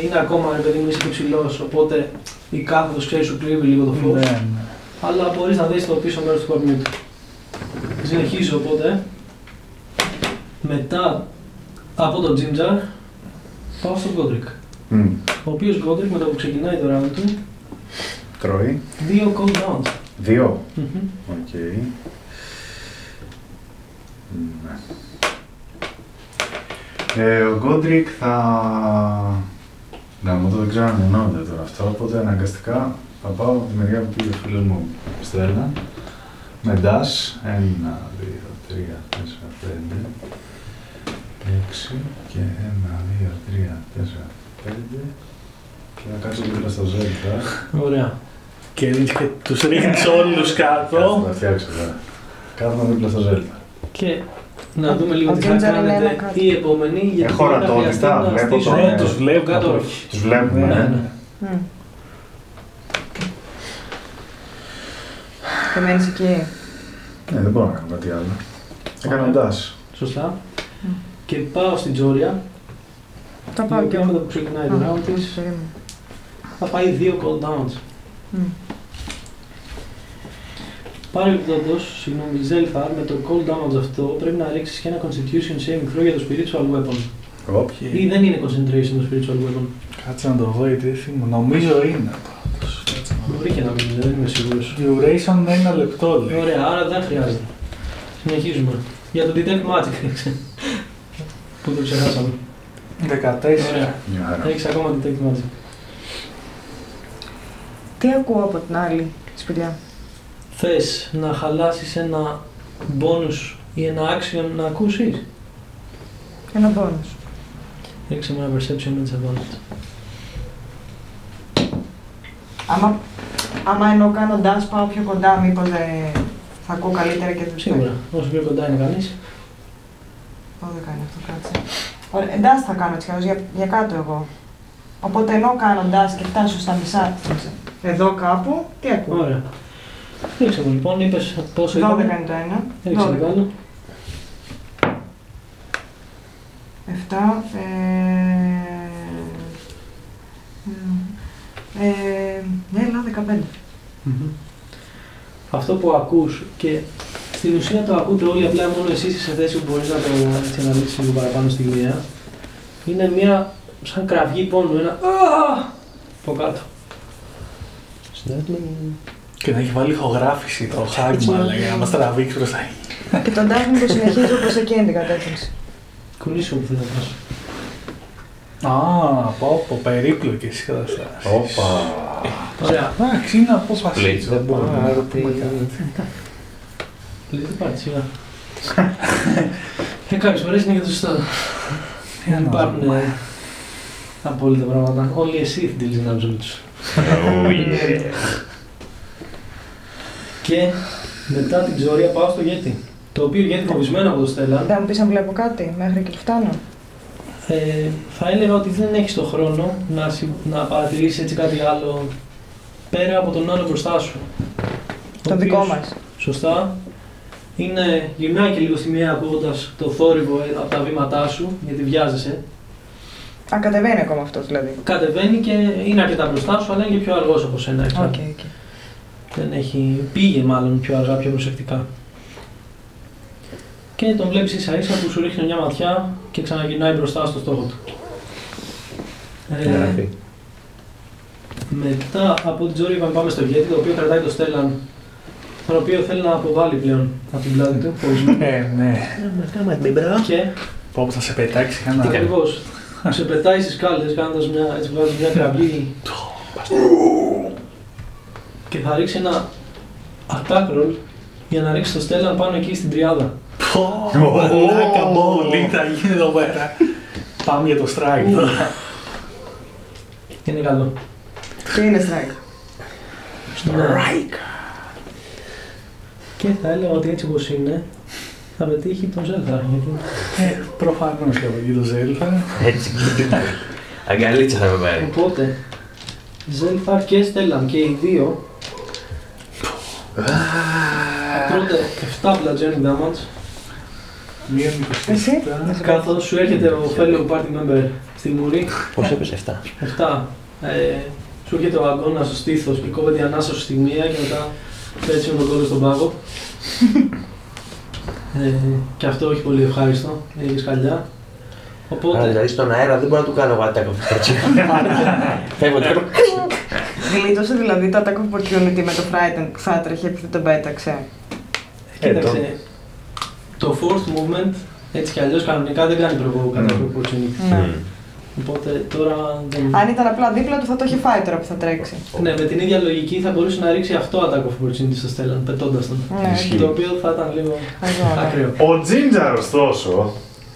Είναι ακόμα, ρε παιδί μου, είσαι και ψηλός, οπότε η κάθοδος, ξέρεις, σου κρύβει λίγο το φως. Ναι. Αλλά μπορείς να δεις το πίσω μέρος του κορμιού του. Συνεχίζω οπότε. Μετά από τον Ginger, πάω στον Godric. Ο οποίος Godric με το που ξεκινάει το round του, Τρώει. 2 cooldowns. 2. Μμμ. Οκ. Ναι. Ο Γκόντρικ θα... Να δεν ξέρω αν εννοείται τώρα αυτό, οπότε αναγκαστικά θα πάω από τη μεριά που πήγε ο φίλος μου Στέλλαν με dash 1, 2, 3, 4, 5, 6 και 1, 2, 3, 4, 5 και θα κάτσω δίπλα στο Ζέλτα. Ωραία. Και τους ρίχνεις όλους κάτω. Θα φτιάξω τώρα. Κάθομαι δίπλα στο Ζέλτα. Και να δούμε λίγο Ο τι θα Ginger είναι ένα κάνετε κάτω. οι επόμενοι, γιατί Έχω θα ορατότητα, χρειαστεί να βλέπω στήσω. τον- Τους βλέπω κάτω από όχι. Τους βλέπουμε, Ναι, ναι. ναι. Και μένεις εκεί. Ναι, δεν μπορώ να κάνω κάτι άλλο. Έκανα dash. Σωστά. Και πάω στην Τζόρια, Τα η πάω και οποία εγώ. με το που ξεκινάει το round της, Περίμενε. θα πάει 2 cooldowns. Παρεμπιπτόντως, συγγνώμη, Ζέλθαρ, με το cooldown αυτό πρέπει να ρίξεις και ένα Constitution saving throw για το spiritual weapon. Όπ. Ή δεν είναι concentration το spiritual weapon. Κάτσε να το δω γιατί θυμώ. Νομίζω είναι πάντως. Κάτσε να δω. Μπορεί και να μην είναι, δεν είμαι σίγουρος. Duration 1 λεπτό λέει. Ωραία, άρα δεν χρειάζεται. Συνεχίζουμε. Για το detect magic ρίξε. Που το ξεχάσαμε. 14. Ωραία. Μια χαρά. Έχεις ακόμα detect magic. Τι ακούω από την άλλη σπηλιά. Θες να χαλάσεις ένα bonus ή ένα action να ακούσεις. Ένα bonus. Ρίξε με ένα perception με disadvantage. Άμα άμα ενώ κάνοντας πάω πιο κοντά, μήπως θα ακούω καλύτερα και τους Σίγουρα. Όσο πιο κοντά είναι κανείς. Πώς δεν κάνει αυτό, κάτσε. Ωραία, εντάξει θα κάνω έτσι για κάτω εγώ. Οπότε ενώ κάνοντας και φτάσω στα μισά, εδώ κάπου, τι ακούω. Ωραία. Ρίξε μου λοιπόν, είπες πόσο 12 ήταν. είναι το ένα. Ρίξε το άλλο. 7. Έλα, 15. Αυτό που ακούς και στην ουσία το ακούτε όλοι, απλά μόνο εσύ είσαι σε θέση που μπορείς να το αναλύσεις λίγο παραπάνω στη μία. Είναι μια σαν κραυγή πόνου, ένα από κάτω. Και να έχει βάλει ηχογράφηση το Χάρμαν για να μας τραβήξει προς τα εκεί. Και τον Ντάφνη το συνεχίζω προς εκείνη την κατεύθυνση. Κουνήσου που θέλω να πας. Πω, περίπλοκες οι καταστάσεις. Όπα. Ωραία. Εντάξει, είναι απόφαση. Δεν μπορούμε να το πούμε Λέτε πάρτι σιγά. Κάποιες φορές είναι και το σωστό. Δεν υπάρχουν απόλυτα πράγματα. Όλοι εσύ την τελείς να ψωμί τους. Και μετά την ψωρία πάω στο Yeti. Το οποίο Yeti φοβισμένο από το Στέλλαν. Θα μου πεις αν βλέπω κάτι μέχρι και φτάνω. Θα έλεγα ότι δεν έχεις τον χρόνο να παρατηρήσεις έτσι κάτι άλλο πέρα από τον άλλο μπροστά σου. Το δικό μας. Σωστά. Γυρνάει και λίγο στη μία ακούγοντας το θόρυβο από τα βήματά σου, γιατί βιάζεσαι. Κατεβαίνει ακόμα αυτό δηλαδή. Κατεβαίνει και είναι αρκετά μπροστά σου, αλλά είναι και πιο αργός από σένα. Okay. Δεν έχει... Πήγε μάλλον πιο αργά, πιο προσεκτικά. Και τον βλέπεις ίσα ίσα που σου ρίχνει μια ματιά και ξαναγυρνάει μπροστά στο στόχο του. Μετά από την Τζόρι πάμε στο Yeti, το οποίο κρατάει το Στέλλαν, τον οποίο θέλει να αποβάλει πλέον από την πλάτη του. Ναι. Και Πω θα σε πετάξει κανένα. ακριβώς, σε πετάει στις σκάλες κάνοντας μια κραυγή και θα ρίξει ένα attack roll για να ρίξει το Στέλλαν πάνω εκεί στην τριάδα. Μαλάκα μπόλι θα γίνει εδώ πέρα. Πάμε για το strike. Είναι καλό. Και είναι strike. Strike. Και θα έλεγα ότι έτσι όπως είναι θα πετύχει τον Ζέλθαρ. Προφανώς και από εκεί το Ζέλθαρ. Έτσι. Αγκαλίτσα θα με πάρει. Οπότε, Ζέλθαρ και Στέλλαν και οι δύο τρώτε 7 bludgeoning damage. Μία Εσύ. Καθώς σου έρχεται ο fellow party member στη μουρή. Πώς έπεσε 7. 7. Σου έρχεται ο αγώνα στο στήθος και κόβεται η ανάσα σου στη μία και μετά πέτσει με τον κόλλο στον πάγο. Και αυτό όχι πολύ ευχάριστο, είναι σκαλιά. Οπότε... Δηλαδή στον αέρα δεν μπορώ να του κάνω attack of opportunity. Φεύγω και Γλίτωσε δηλαδή το attack of opportunity με το frighten που θα έτρεχε επειδή τον πέταξε. Κοίταξε, το forced movement έτσι κι αλλιώς κανονικά δεν κάνει provoke attack of opportunity. Οπότε τώρα δεν... Αν ήταν απλά δίπλα του θα το είχε φάει τώρα που θα τρέξει. Ναι, με την ίδια λογική θα μπορούσε να ρίξει αυτό attack of opportunity στο Στέλλαν, πετώντας τον. Ναι. Το οποίο θα ήταν λίγο ακραίο. Ο Τζίντζαρ, ωστόσο,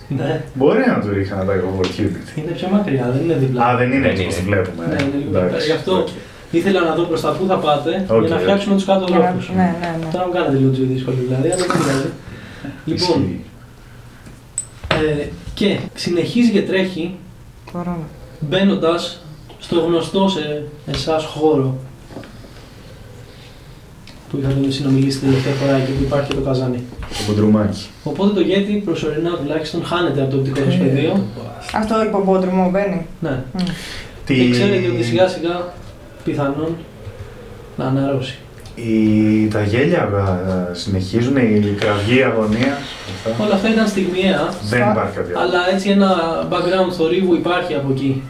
Ναι. μπορεί να του ρίξει ένα attack of opportunity. Είναι πιο μακριά, δεν είναι δίπλα. Α, δεν είναι Δεν έτσι είναι. όπως το βλέπουμε. Ναι, είναι λίγο Εντάξει. μακριά. Γι' αυτό ήθελα να δω προς τα πού θα πάτε για να φτιάξουμε τους κάτω δρόμους. Ναι. Τώρα μου κάνετε λίγο δύσκολο δηλαδή, αλλά δεν πειράζει. Λοιπόν, και συνεχίζει και τρέχει Κορώνα. μπαίνοντας στο γνωστό σε εσάς χώρο που είχατε συνομιλήσει την τελευταία φορά εκεί που υπάρχει και το καζάνι. Το κοντρουμάκι. Οπότε το Yeti προσωρινά τουλάχιστον χάνεται από το οπτικό σας πεδίο. Αυτό υποπόδρυμο μπαίνει. Ναι. Και ξέρετε ότι σιγά σιγά πιθανόν να αναρρώσει. Τα γέλια συνεχίζουν, η κραυγή αγωνίας. Όλα αυτά ήταν στιγμιαία, Δεν υπάρχει κάτι άλλο. αλλά έτσι ένα background θορύβου υπάρχει από εκεί.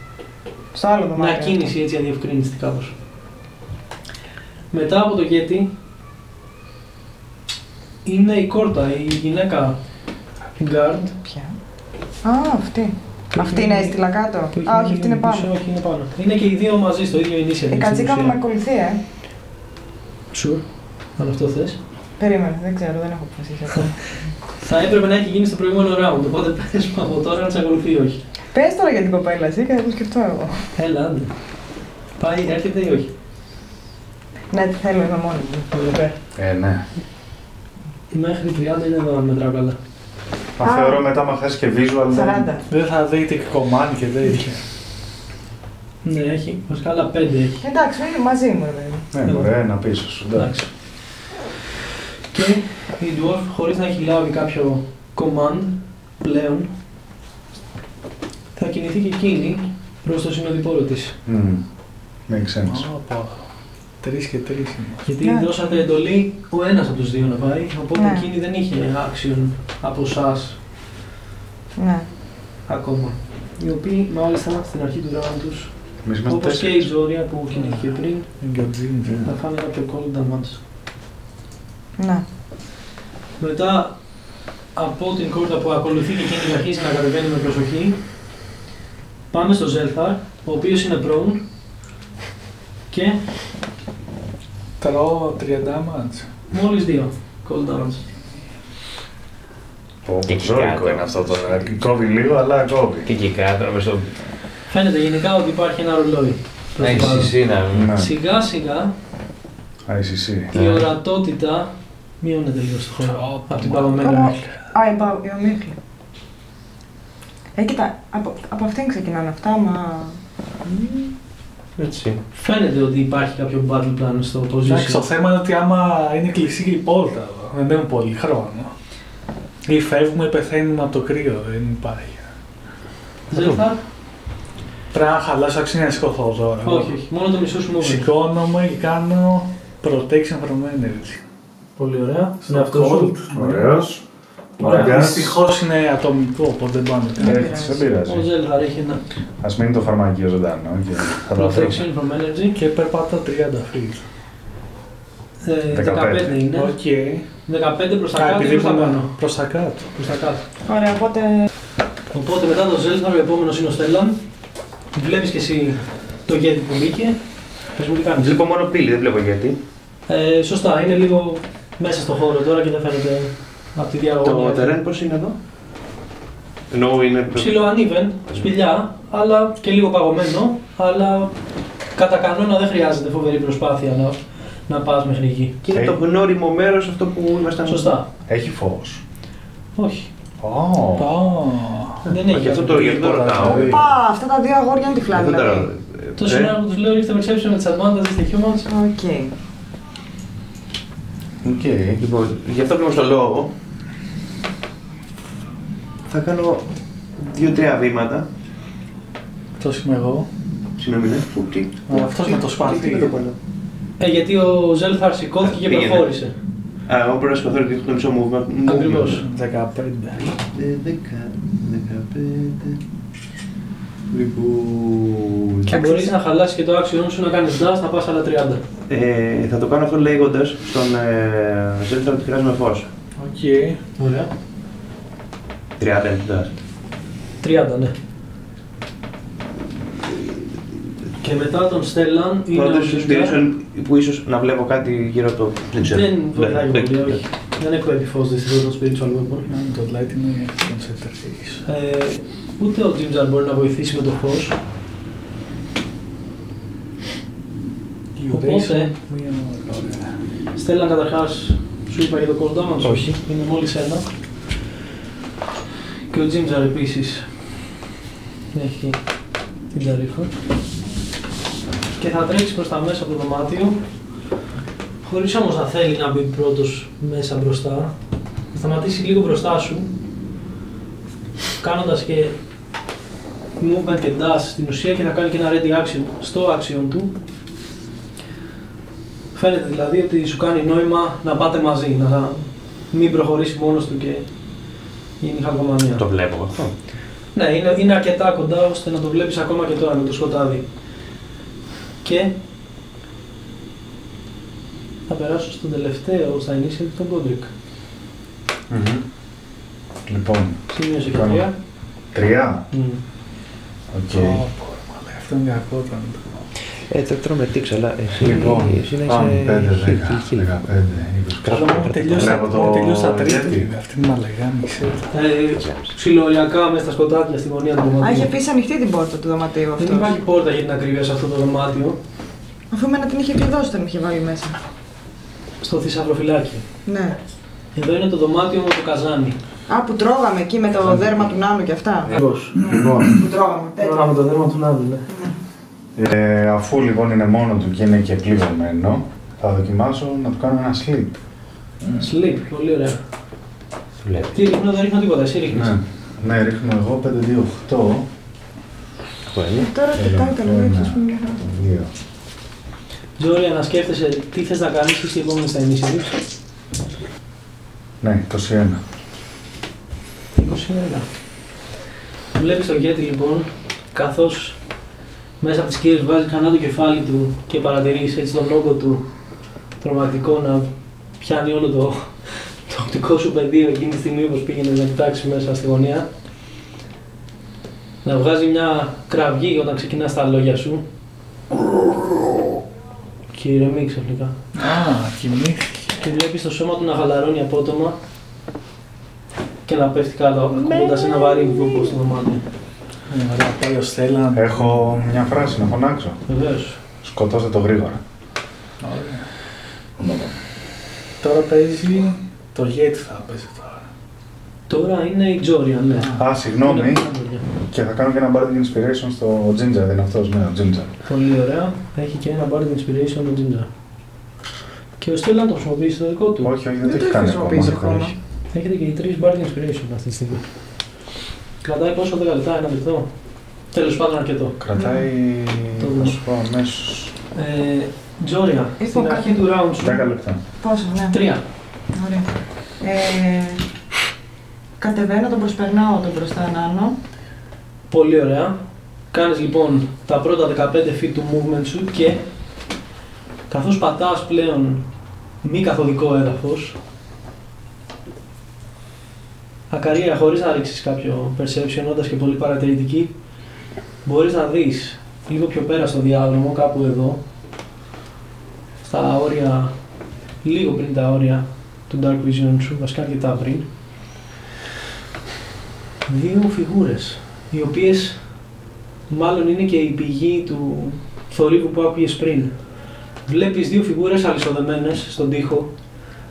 Στο άλλο Μια δωμάτιο. κίνηση έτσι αδιευκρίνηστη κάπως. Μετά από το Yeti είναι η Κόρτα, η γυναίκα guard. Ποια? Αυτή. Αυτή είναι έστειλα κάτω. Α, όχι, αυτή είναι πάνω. Όχι, είναι πάνω. Είναι και οι δύο μαζί στο ίδιο initiative. Η κατσίκα μου με ακολουθεί, Sure, αν αυτό θες. Περίμενε, δεν ξέρω, δεν έχω αποφασίσει ακόμα. Θα έπρεπε να έχει γίνει στο προηγούμενο round, οπότε πες μου από τώρα αν σε ακολουθεί ή όχι. Πες τώρα για την κοπέλα, εσύ και θα το σκεφτώ εγώ. Έλα, άντε. Πάει, έρχεται ή όχι. Ναι, τι θέλω, είμαι μόνη μου. Ναι. Μέχρι 30 είναι εδώ, αν μετράω καλά. Μα θεωρώ μετά, μα χάσει και visual. 40. Δεν θα δείτε και κομμάτι και τέτοια. Ναι, έχει. Βασικά άλλα 5 έχει. Εντάξει, είναι μαζί μου, ρε παιδί. Ναι, ωραία, ένα πίσω σου. Εντάξει. Και η Dwarf, χωρίς να έχει λάβει κάποιο command πλέον, θα κινηθεί και εκείνη προς το συνοδοιπόρο της. Make sense. 3 και 3 είναι. Γιατί Ναι. δώσατε εντολή ο ένας από τους δύο να πάει, οπότε Ναι. εκείνη δεν είχε action από εσάς Ναι. ακόμα. Οι οποίοι μάλιστα στην αρχή του round τους, Εμείς είμαστε όπως και η 4. Ζόρια που κινήθηκε πριν, Είναι και ο Ginger. θα φάνε κάποιο cold damage. Ναι. Μετά από την κόρτα που ακολουθεί και εκείνη αρχίζει να κατεβαίνει με προσοχή, πάμε στο Zelthar, ο οποίος είναι prone και Τρώω 30 damage. μόλις 2 cold damage. Και Ζώρικο κάτω. είναι αυτό τώρα. Κόβει λίγο, αλλά κόβει. Και εκεί κάτω, μες στο... Φαίνεται γενικά ότι υπάρχει ένα ρολόι. προς Να το πάνω. εσύ να... Ναι. Σιγά σιγά ICC. η ορατότητα μειώνεται λίγο στο χώρο από την παγωμένη Καλά. μύχλη. Α, η ομίχλη. Κοίτα, από αυτήν ξεκινάνε αυτά, μα... Έτσι. Φαίνεται ότι υπάρχει κάποιο battle plan στο Εντάξει, το position. θέμα είναι ότι άμα είναι κλειστή και η πόρτα εδώ, δεν έχουμε πολύ χρόνο. Ή φεύγουμε ή πεθαίνουμε από το κρύο, δεν υπάρχει. Zelthar, Πρέπει να χαλάσω αξία να σηκωθώ τώρα. όχι, όχι, μόνο το μισό σου movement. Σηκώνομαι και κάνω protection from energy. Πολύ ωραία. Στο Είναι αυτό σου. cold. Ωραίος. Δυστυχώς είναι ατομικό, οπότε δεν πάμε Δεν κάτι. πειράζει. Δεν πειράζει. Ο Zelthar έχει ένα Ας μείνει το φαρμακείο ζωντανό και θα τα βρούμε. protection from energy. Και περπατώ 30 feet. 15 είναι. Οκ. 15 προς τα Α, κάτω ή επειδή προς τα ήμουν πάνω. προς τα κάτω. Προς τα κάτω. Ωραία, οπότε... Οπότε μετά το Zelthar ο επόμενος είναι ο Stellan. Βλέπεις και εσύ το γέτη που μπήκε. Πες μου τι κάνεις. Βλέπω μόνο πύλη, δεν βλέπω γιατί. Σωστά, είναι λίγο μέσα στο χώρο τώρα και δεν φαίνεται από τη Το διαγωνία. terrain πώς είναι εδώ? Ενώ είναι... Ψηλό uneven, σπηλιά, αλλά και λίγο παγωμένο, αλλά κατά κανόνα δεν χρειάζεται φοβερή προσπάθεια να πας μέχρι εκεί. Και είναι το γνώριμο μέρος αυτό που ήμασταν... Σωστά. Έχει φως. Όχι. Δεν έχει. Γι' αυτό το ρωτάω. Πα, αυτά τα δύο αγόρια είναι τυφλά, Αυτό δηλαδή. τώρα... Το σήμερα που τους λέω ρίχτε perception με τις advantages στη humans. Οκ. Οκ. Λοιπόν, γι' αυτό ακριβώς το λόγο θα κάνω 2-3 βήματα. Αυτός είμαι εγώ. Συγγνώμη, ναι. Αυτός με το σπαθί. Γιατί ο Zelthar σηκώθηκε και Πήγαινε. προχώρησε. Α, εγώ πρέπει να σηκωθώ και το μισό movement. Ακριβώς. 15. 15... Λοιπόν... Και μπορείς να χαλάσεις και το action σου να κάνεις dash, να πας άλλα 30. Θα το κάνω αυτό λέγοντας στον Zelthar ότι χρειάζομαι φως. Οκ. Ωραία. 30 είναι το dash. 30, ναι. Και μετά τον Stellan είναι ο Πρώτος Ginger. inspiration που ίσως να βλέπω κάτι γύρω από το... Δεν βοηθάει Ναι, πολύ, ναι. όχι. Δεν εκπέμπει φως δυστυχώς το spiritual weapon. Το light είναι concentration. Ούτε ο Ginger μπορεί να βοηθήσει με το φως. Οπότε, Μία ώρα. Stellan καταρχάς σου είπα για το cold damage σου. Όχι. Είναι μόλις ένα. Και ο Ginger επίσης έχει την ταρήφα. Και θα τρέξει προς τα μέσα από το δωμάτιο, χωρίς όμως να θέλει να μπει πρώτος μέσα μπροστά. Θα σταματήσει λίγο μπροστά σου, κάνοντας και movement και dash στην ουσία και θα κάνει και ένα ready action στο action του. Φαίνεται δηλαδή ότι σου κάνει νόημα να πάτε μαζί, να μην προχωρήσει μόνος του και γίνει χαλκομανία. Το βλέπω αυτό. Ναι, είναι αρκετά κοντά ώστε να το βλέπεις ακόμα και τώρα με το σκοτάδι. Και θα περάσω στον τελευταίο, στα initiative, τον Godric. Λοιπόν, Σημείωσε και Κάνω. 3. 3. Οκ. Αυτό είναι κακό. Έτσι, τρώμε τίξ, αλλά εσύ, Λοιπόν, εσύ να πάμε 5, 10, είσαι 15, 20. Αλλά μου τελειώσει τα τρίτη. γιατί. Αυτή είναι μαλαγάνη, ξέρετε. Ψιλοωριακά μέσα στα σκοτάδια στη γωνία του Α, είχε δωματίου. αφήσει ανοιχτή την πόρτα του δωματίου Δεν αυτό. υπάρχει πόρτα για την ακρίβεια σε αυτό το δωμάτιο. Αφού εμένα την είχε κλειδώσει όταν με είχε βάλει μέσα. Στο θησαυροφυλάκι. Ναι. Εδώ είναι το δωμάτιο με το καζάνι. Α, που τρώγαμε εκεί με το δέρμα του Νάνου και αυτά. Λοιπόν, Που τρώγαμε. Τρώγαμε το δέρμα του Νάνου, ναι. αφού λοιπόν είναι μόνο του και είναι και πληγωμένο, θα δοκιμάσω να του κάνω ένα sleep. Sleep, πολύ ωραία. Τι ρίχνω, δεν ρίχνω τίποτα, εσύ ρίχνεις. Ναι, ρίχνω εγώ 5-2-8. Τώρα κοιτάει τα λόγια σου μια χαρά. Τζόρια, να σκέφτεσαι τι θες να κάνεις στις επόμενες στα initiatives. Ναι, 21. 21. Βλέπεις τον Γέτη λοιπόν, καθώς μέσα από τις κύριες βάζει ξανά το κεφάλι του και παρατηρείς έτσι τον όγκο του τρομακτικό να πιάνει όλο το οπτικό σου πεδίο εκείνη τη στιγμή όπως πήγαινε να κοιτάξει μέσα στη γωνία. Να βγάζει μια κραυγή όταν ξεκινάς τα λόγια σου και ηρεμεί ξαφνικά. Κοιμήθηκε. Και βλέπεις το σώμα του να χαλαρώνει απότομα και να πέφτει κάτω, ακούγοντας ένα βαρύ βούπο στο δωμάτιο. Ωραία, πάει ο Στέλλαν. Έχω μια φράση να φωνάξω. Βεβαίως. Σκοτώστε το γρήγορα. Ωραία. Τώρα παίζει το Yeti θα παίζει τώρα. Τώρα είναι η Τζόρια, ναι. Α, συγγνώμη. Είναι πολύ Και θα κάνω και ένα Bardic Inspiration στο Ginger, δεν είναι αυτός, ναι, ο Ginger. Πολύ ωραία. Έχει και ένα Bardic Inspiration το Ginger. Και ο Στέλλαν το χρησιμοποιήσει στο δικό του. Όχι, δεν το Δεν έχει το κάνει χρησιμοποιήσει ακόμα. ακόμα. Έχετε και οι τρεις Bardic Inspiration αυτή τη στιγμή. Κρατάει πόσο, 10 λεπτά, ένα λεπτό. Τέλος πάντων αρκετό. Κρατάει, Το θα σου πω αμέσως, Τζόρια, στην Είπα αρχή του round σου. 10 λεπτά. Πόσο, ναι. 3. Ωραία. Κατεβαίνω, τον προσπερνάω τον μπροστά Νάνο. Πολύ ωραία. Κάνεις λοιπόν τα πρώτα 15 feet του movement σου και καθώς πατάς πλέον μη καθοδικό έδαφος, ακαρία, χωρίς να ρίξεις κάποιο perception, όντας και πολύ παρατηρητική, μπορείς να δεις λίγο πιο πέρα στο διάδρομο, κάπου εδώ, στα όρια, λίγο πριν τα όρια του Dark Vision σου, βασικά αρκετά πριν, δύο φιγούρες, οι οποίες μάλλον είναι και η πηγή του θορύβου που άκουγες πριν. Βλέπεις δύο φιγούρες αλυσοδεμένες στον τοίχο,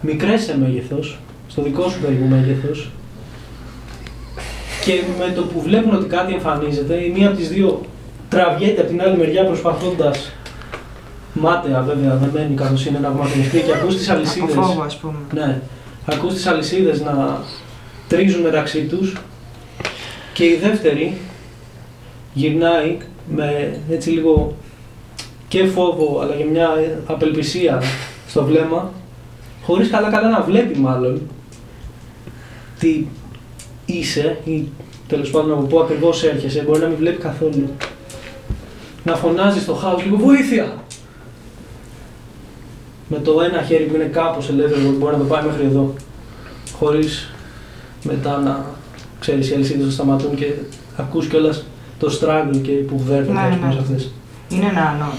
μικρές σε μέγεθος, στο δικό σου περίπου μέγεθος, και με το που βλέπουν ότι κάτι εμφανίζεται, η μία από τις δύο τραβιέται από την άλλη μεριά προσπαθώντας, μάταια βέβαια δεμένη καθώς είναι, να απομακρυνθεί και ακούς τις αλυσίδες. Από φόβο, ας πούμε. Ναι, ακούς τις αλυσίδες να τρίζουν μεταξύ τους και η δεύτερη γυρνάει με έτσι λίγο και φόβο αλλά και μια απελπισία στο βλέμμα, χωρίς καλά να βλέπει μάλλον τι είσαι ή τέλος πάντων από πού ακριβώς έρχεσαι, μπορεί να μην βλέπει καθόλου. Να φωνάζει στο χάος λίγο «Βοήθεια!» με το ένα χέρι που είναι κάπως ελεύθερο, μπορεί να το πάει μέχρι εδώ, χωρίς μετά να ξέρεις οι αλυσίδες να σταματούν και ακούς κιόλας το struggle και που βέρνουν Ναι. σε αυτές. Είναι Νάνο.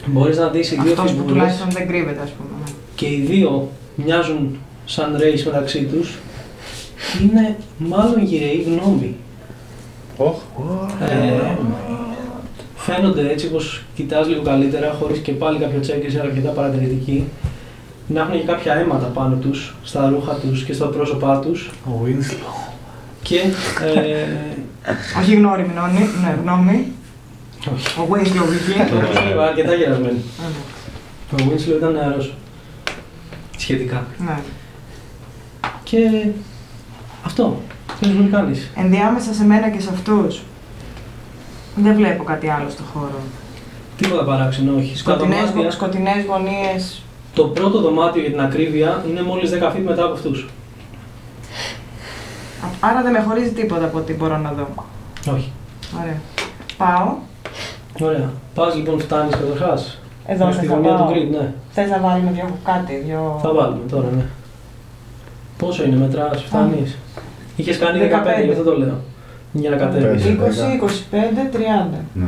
Μπορείς να δεις οι δύο Αυτός που φιγούρες τουλάχιστον δεν κρύβεται, ας πούμε. και οι δύο μοιάζουν σαν race μεταξύ τους. Είναι μάλλον γυραιοί γνώμοι. Φαίνονται έτσι πως κοιτάς λίγο καλύτερα, χωρίς και πάλι κάποιο check, είσαι αρκετά παρατηρητική. Να έχουν και κάποια αίματα πάνω τους, στα ρούχα τους και στα πρόσωπά τους. Ο Winslow. Και Όχι γνώριμη, ναι, γνώμη. όχι. Ο Winslow βγήκε. Αρκετά γερασμένοι. Ο Winslow ήταν νεαρός. Σχετικά. Ναι. Και αυτό. Τι να κάνεις. Ενδιάμεσα σε μένα και σε αυτούς. Δεν βλέπω κάτι άλλο στο χώρο. Τίποτα παράξενο, όχι. Στα δωμάτια, Σκοτεινές γωνίες. το πρώτο δωμάτιο για την ακρίβεια είναι μόλις 10 feet μετά από αυτούς. Άρα δεν με χωρίζει τίποτα από ό,τι μπορώ να δω. Όχι. Ωραία. Πάω. Ωραία. Πας λοιπόν, φτάνεις καταρχάς. Εδώ στη θα γωνία του πάω. grid, ναι. Θες να βάλουμε κάτι, Θα βάλουμε τώρα, ναι. Πόσο είναι, μετράς, φτάνεις. Είχες κάνει 15, γι' αυτό το λέω. Για να κατέβεις. 20, 25, 30. Ναι.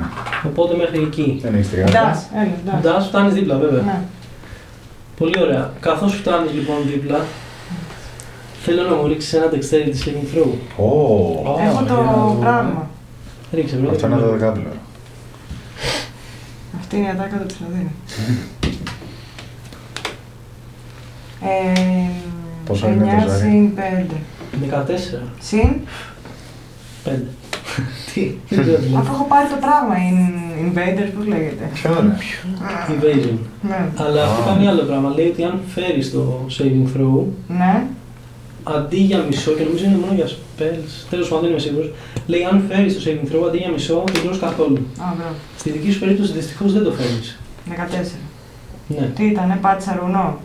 Οπότε μέχρι εκεί. Δεν έχεις 30. Ντάς, έλα, ντάς. Ντάς, φτάνεις δίπλα, βέβαια. Ναι. Πολύ ωραία. Καθώς φτάνεις λοιπόν δίπλα, θέλω να μου ρίξεις ένα dexterity saving throw. Έχω το πράγμα. Ρίξε, βρε. Αυτό είναι το δεκάπλο. Αυτή είναι η ατάκα του ψηλοδίνει. Πόσο είναι το ζάρι? Συν 5. 14. Συν. 5. Τι, δεν ξέρω τι λέει. Αφού έχω πάρει το πράγμα, Invaders, πώς λέγεται. Ποιο είναι? Evasion. Ναι. Αλλά αυτό κάνει άλλο πράγμα. Λέει ότι αν φέρεις το saving throw, Ναι. αντί για μισό, και νομίζω είναι μόνο για spells, τέλος πάντων δεν είμαι σίγουρος, λέει αν φέρεις το saving throw αντί για μισό, δεν τρως καθόλου. Α, μπράβο. Στη δική σου περίπτωση δυστυχώς δεν το φέρνεις. 14. Ναι. Τι ήτανε, πάτησα ρουνό.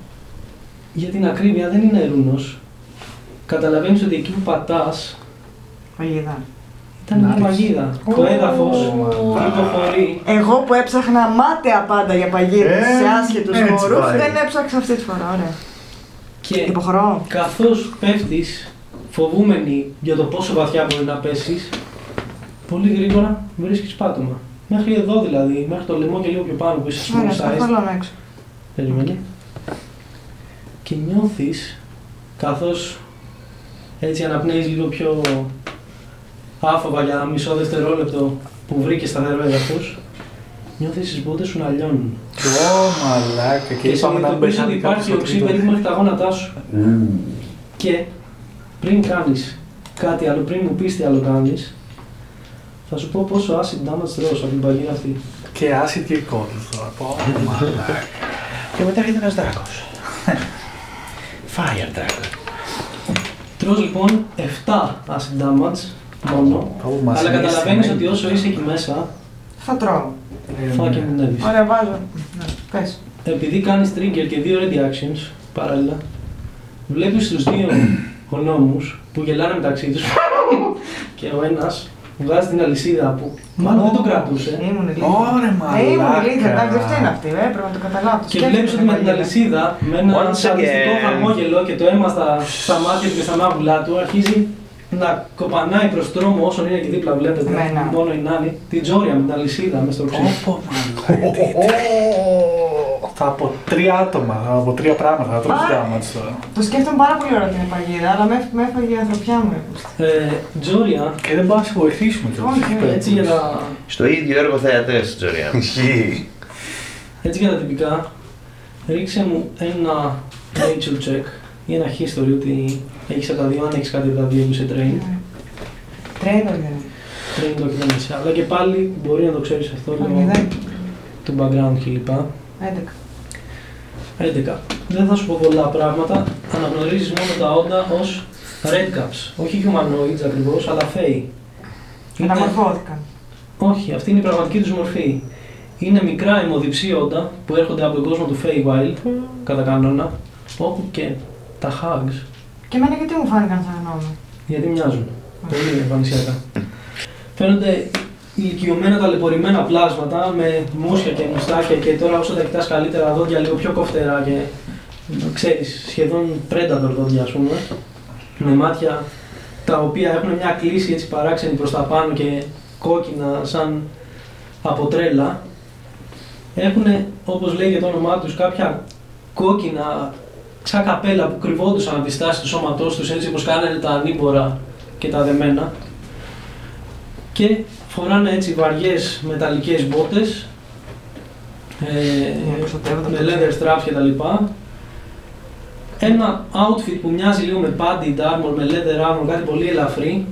Για την ακρίβεια δεν είναι ρούνος. Καταλαβαίνεις ότι εκεί που πατάς Παγίδα. ήταν μια παγίδα. Το έδαφος υποχωρεί. Εγώ που έψαχνα μάταια πάντα για παγίδες σε άσχετους έτσι χώρους, πάει. δεν έψαξα αυτή τη φορά, ωραία. Και Υποχωρώ. καθώς πέφτεις, φοβούμενη για το πόσο βαθιά μπορεί να πέσεις, πολύ γρήγορα βρίσκεις πάτωμα. Μέχρι εδώ δηλαδή, μέχρι το λαιμό και λίγο πιο πάνω που είσαι Ωραία, small στο size. θέλω έξω. Περίμενε. Και νιώθεις, καθώς έτσι αναπνέεις λίγο πιο άφοβα για μισό δευτερόλεπτο που βρήκες σταθερό έδαφος, νιώθεις τις μπότες σου να λιώνουν. Ω, μαλάκα. Και Και είπαμε να συνειδητοποιείς ότι μπαίνει κάποιος υπάρχει στο οξύ τρίτο. περίπου μέχρι τα γόνατά σου. Και πριν κάνεις κάτι άλλο, πριν μου πεις τι άλλο κάνεις, θα σου πω πόσο acid damage τρως από την παγίδα αυτή. Και acid και cold τώρα. Πω, μαλάκα. Και μετά έρχεται ένας δράκος. Fire Dragon. Τρως λοιπόν 7 acid damage μόνο, Ω, μας αλλά είναι καταλαβαίνεις αισθημένη. ότι όσο είσαι εκεί μέσα, Θα τρώω. θα κινδυνεύεις. Ωραία, βάζω. Ναι, πες. Επειδή κάνεις trigger και 2 ready actions παράλληλα, βλέπεις τους δύο ονόμους που γελάνε μεταξύ τους και ο ένας βγάζει την αλυσίδα που μάλλον δεν το κρατούσε Ήμουν ηλίθια. Ωρε, Ήμουν μαλάκα. ηλίθια, εντάξει, δεν φταίνει αυτή, πρέπει να το καταλάβω. και βλέπεις ότι με την αλυσίδα, με ένα Once σαντιστικό again. χαμόγελο και το αίμα στα μάτια του και στα μάγουλά του, αρχίζει να κοπανάει προς τρόμο όσον είναι και δίπλα βλέπετε, Εμένα. μόνο η Νάνη, την Τζόρια με την αλυσίδα μες στο ξύλο. Όπο, μαλάκα. Θα από 3 άτομα, θα από 3 πράγματα, θα τρώω damage τώρα. Το σκέφτομαι πάρα πολύ ώρα την παγίδα, αλλά με έφαγε η ανθρωπιά μου. Τζόρια, Και δεν μπορούμε να σε βοηθήσουμε κιόλας. Όχι, έτσι για τα Στο ίδιο έργο θεατές, Τζορία. Ισχύει. Έτσι για τα τυπικά, ρίξε μου ένα nature check ή ένα history ότι έχεις από τα δύο, αν έχεις κάτι από τα δύο που είσαι trained. Τρένο είναι. Trained όχι δεν είσαι, αλλά και πάλι μπορεί να το ξέρεις αυτό λόγω Παγιδάκι. του background κλπ. 11. 11. Δεν θα σου πω πολλά πράγματα, αναγνωρίζεις μόνο τα όντα ως redcaps. Όχι humanoids ακριβώς, αλλά fey. Αναμορφώθηκαν. Όχι, αυτή είναι η πραγματική τους μορφή. Είναι μικρά αιμοδιψή όντα που έρχονται από τον κόσμο του Feywild, κατά κανόνα, όπου και τα hugs, Και εμένα γιατί μου φάνηκαν σαν γνώμη. γιατί μοιάζουν. Πολύ εμφανισιακά. Φαίνονται ηλικιωμένα ταλαιπωρημένα πλάσματα με μουσια και μουστάκια και τώρα όσο τα κοιτάς καλύτερα δόντια λίγο πιο κοφτερά και ξέρεις, σχεδόν predator δόντια ας πούμε. Με μάτια τα οποία έχουν μια κλίση έτσι παράξενη προς τα πάνω και κόκκινα σαν από τρέλα. Έχουν, όπως λέει και το όνομά τους, κάποια κόκκινα σαν καπέλα που κρυβόντουσαν από τη στάση του σώματός τους έτσι όπως κάνανε τα ανήμπορα και τα δεμένα. Και φοράνε έτσι βαριές μεταλλικές μπότες με leather straps και τα λοιπά. Ένα outfit που μοιάζει λίγο με padded armor, με leather armor, κάτι πολύ ελαφρύ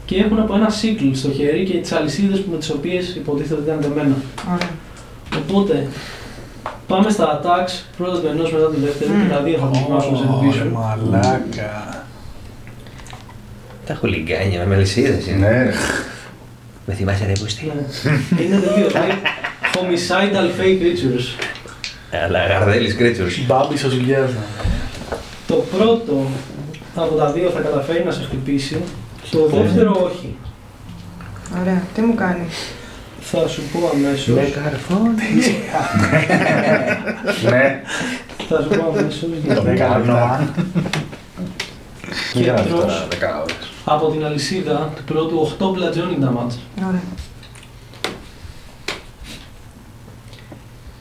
και έχουν από ένα sickle στο χέρι και τις αλυσίδες με τις οποίες υποτίθεται ότι ήταν δεμένα. Ωραία. Οπότε πάμε στα attacks, πρώτα του ενός μετά του δεύτερου και τα δύο θα δοκιμάσουμε σε Ωρε, εντοπίσουν. μαλάκα. Τα χουλιγκάνια με μελισσίδες είναι. Ναι. Με θυμάσαι ρε πουστή. Είναι τελείω, λέει homicidal fake creatures. Αλλά γαρδέλης creatures. Μπάμπη στο ζυγιάζα. Το πρώτο από τα δύο θα καταφέρει να σε χτυπήσει, το δεύτερο όχι. Ωραία. Τι μου κάνει. Θα σου πω αμέσως. Με καρφώνει. Ναι. Θα σου πω αμέσως γιατί Δεν κάνω. Και τρως τώρα 10 ώρες. από την αλυσίδα του πρώτου 8 bludgeoning damage. Ωραία.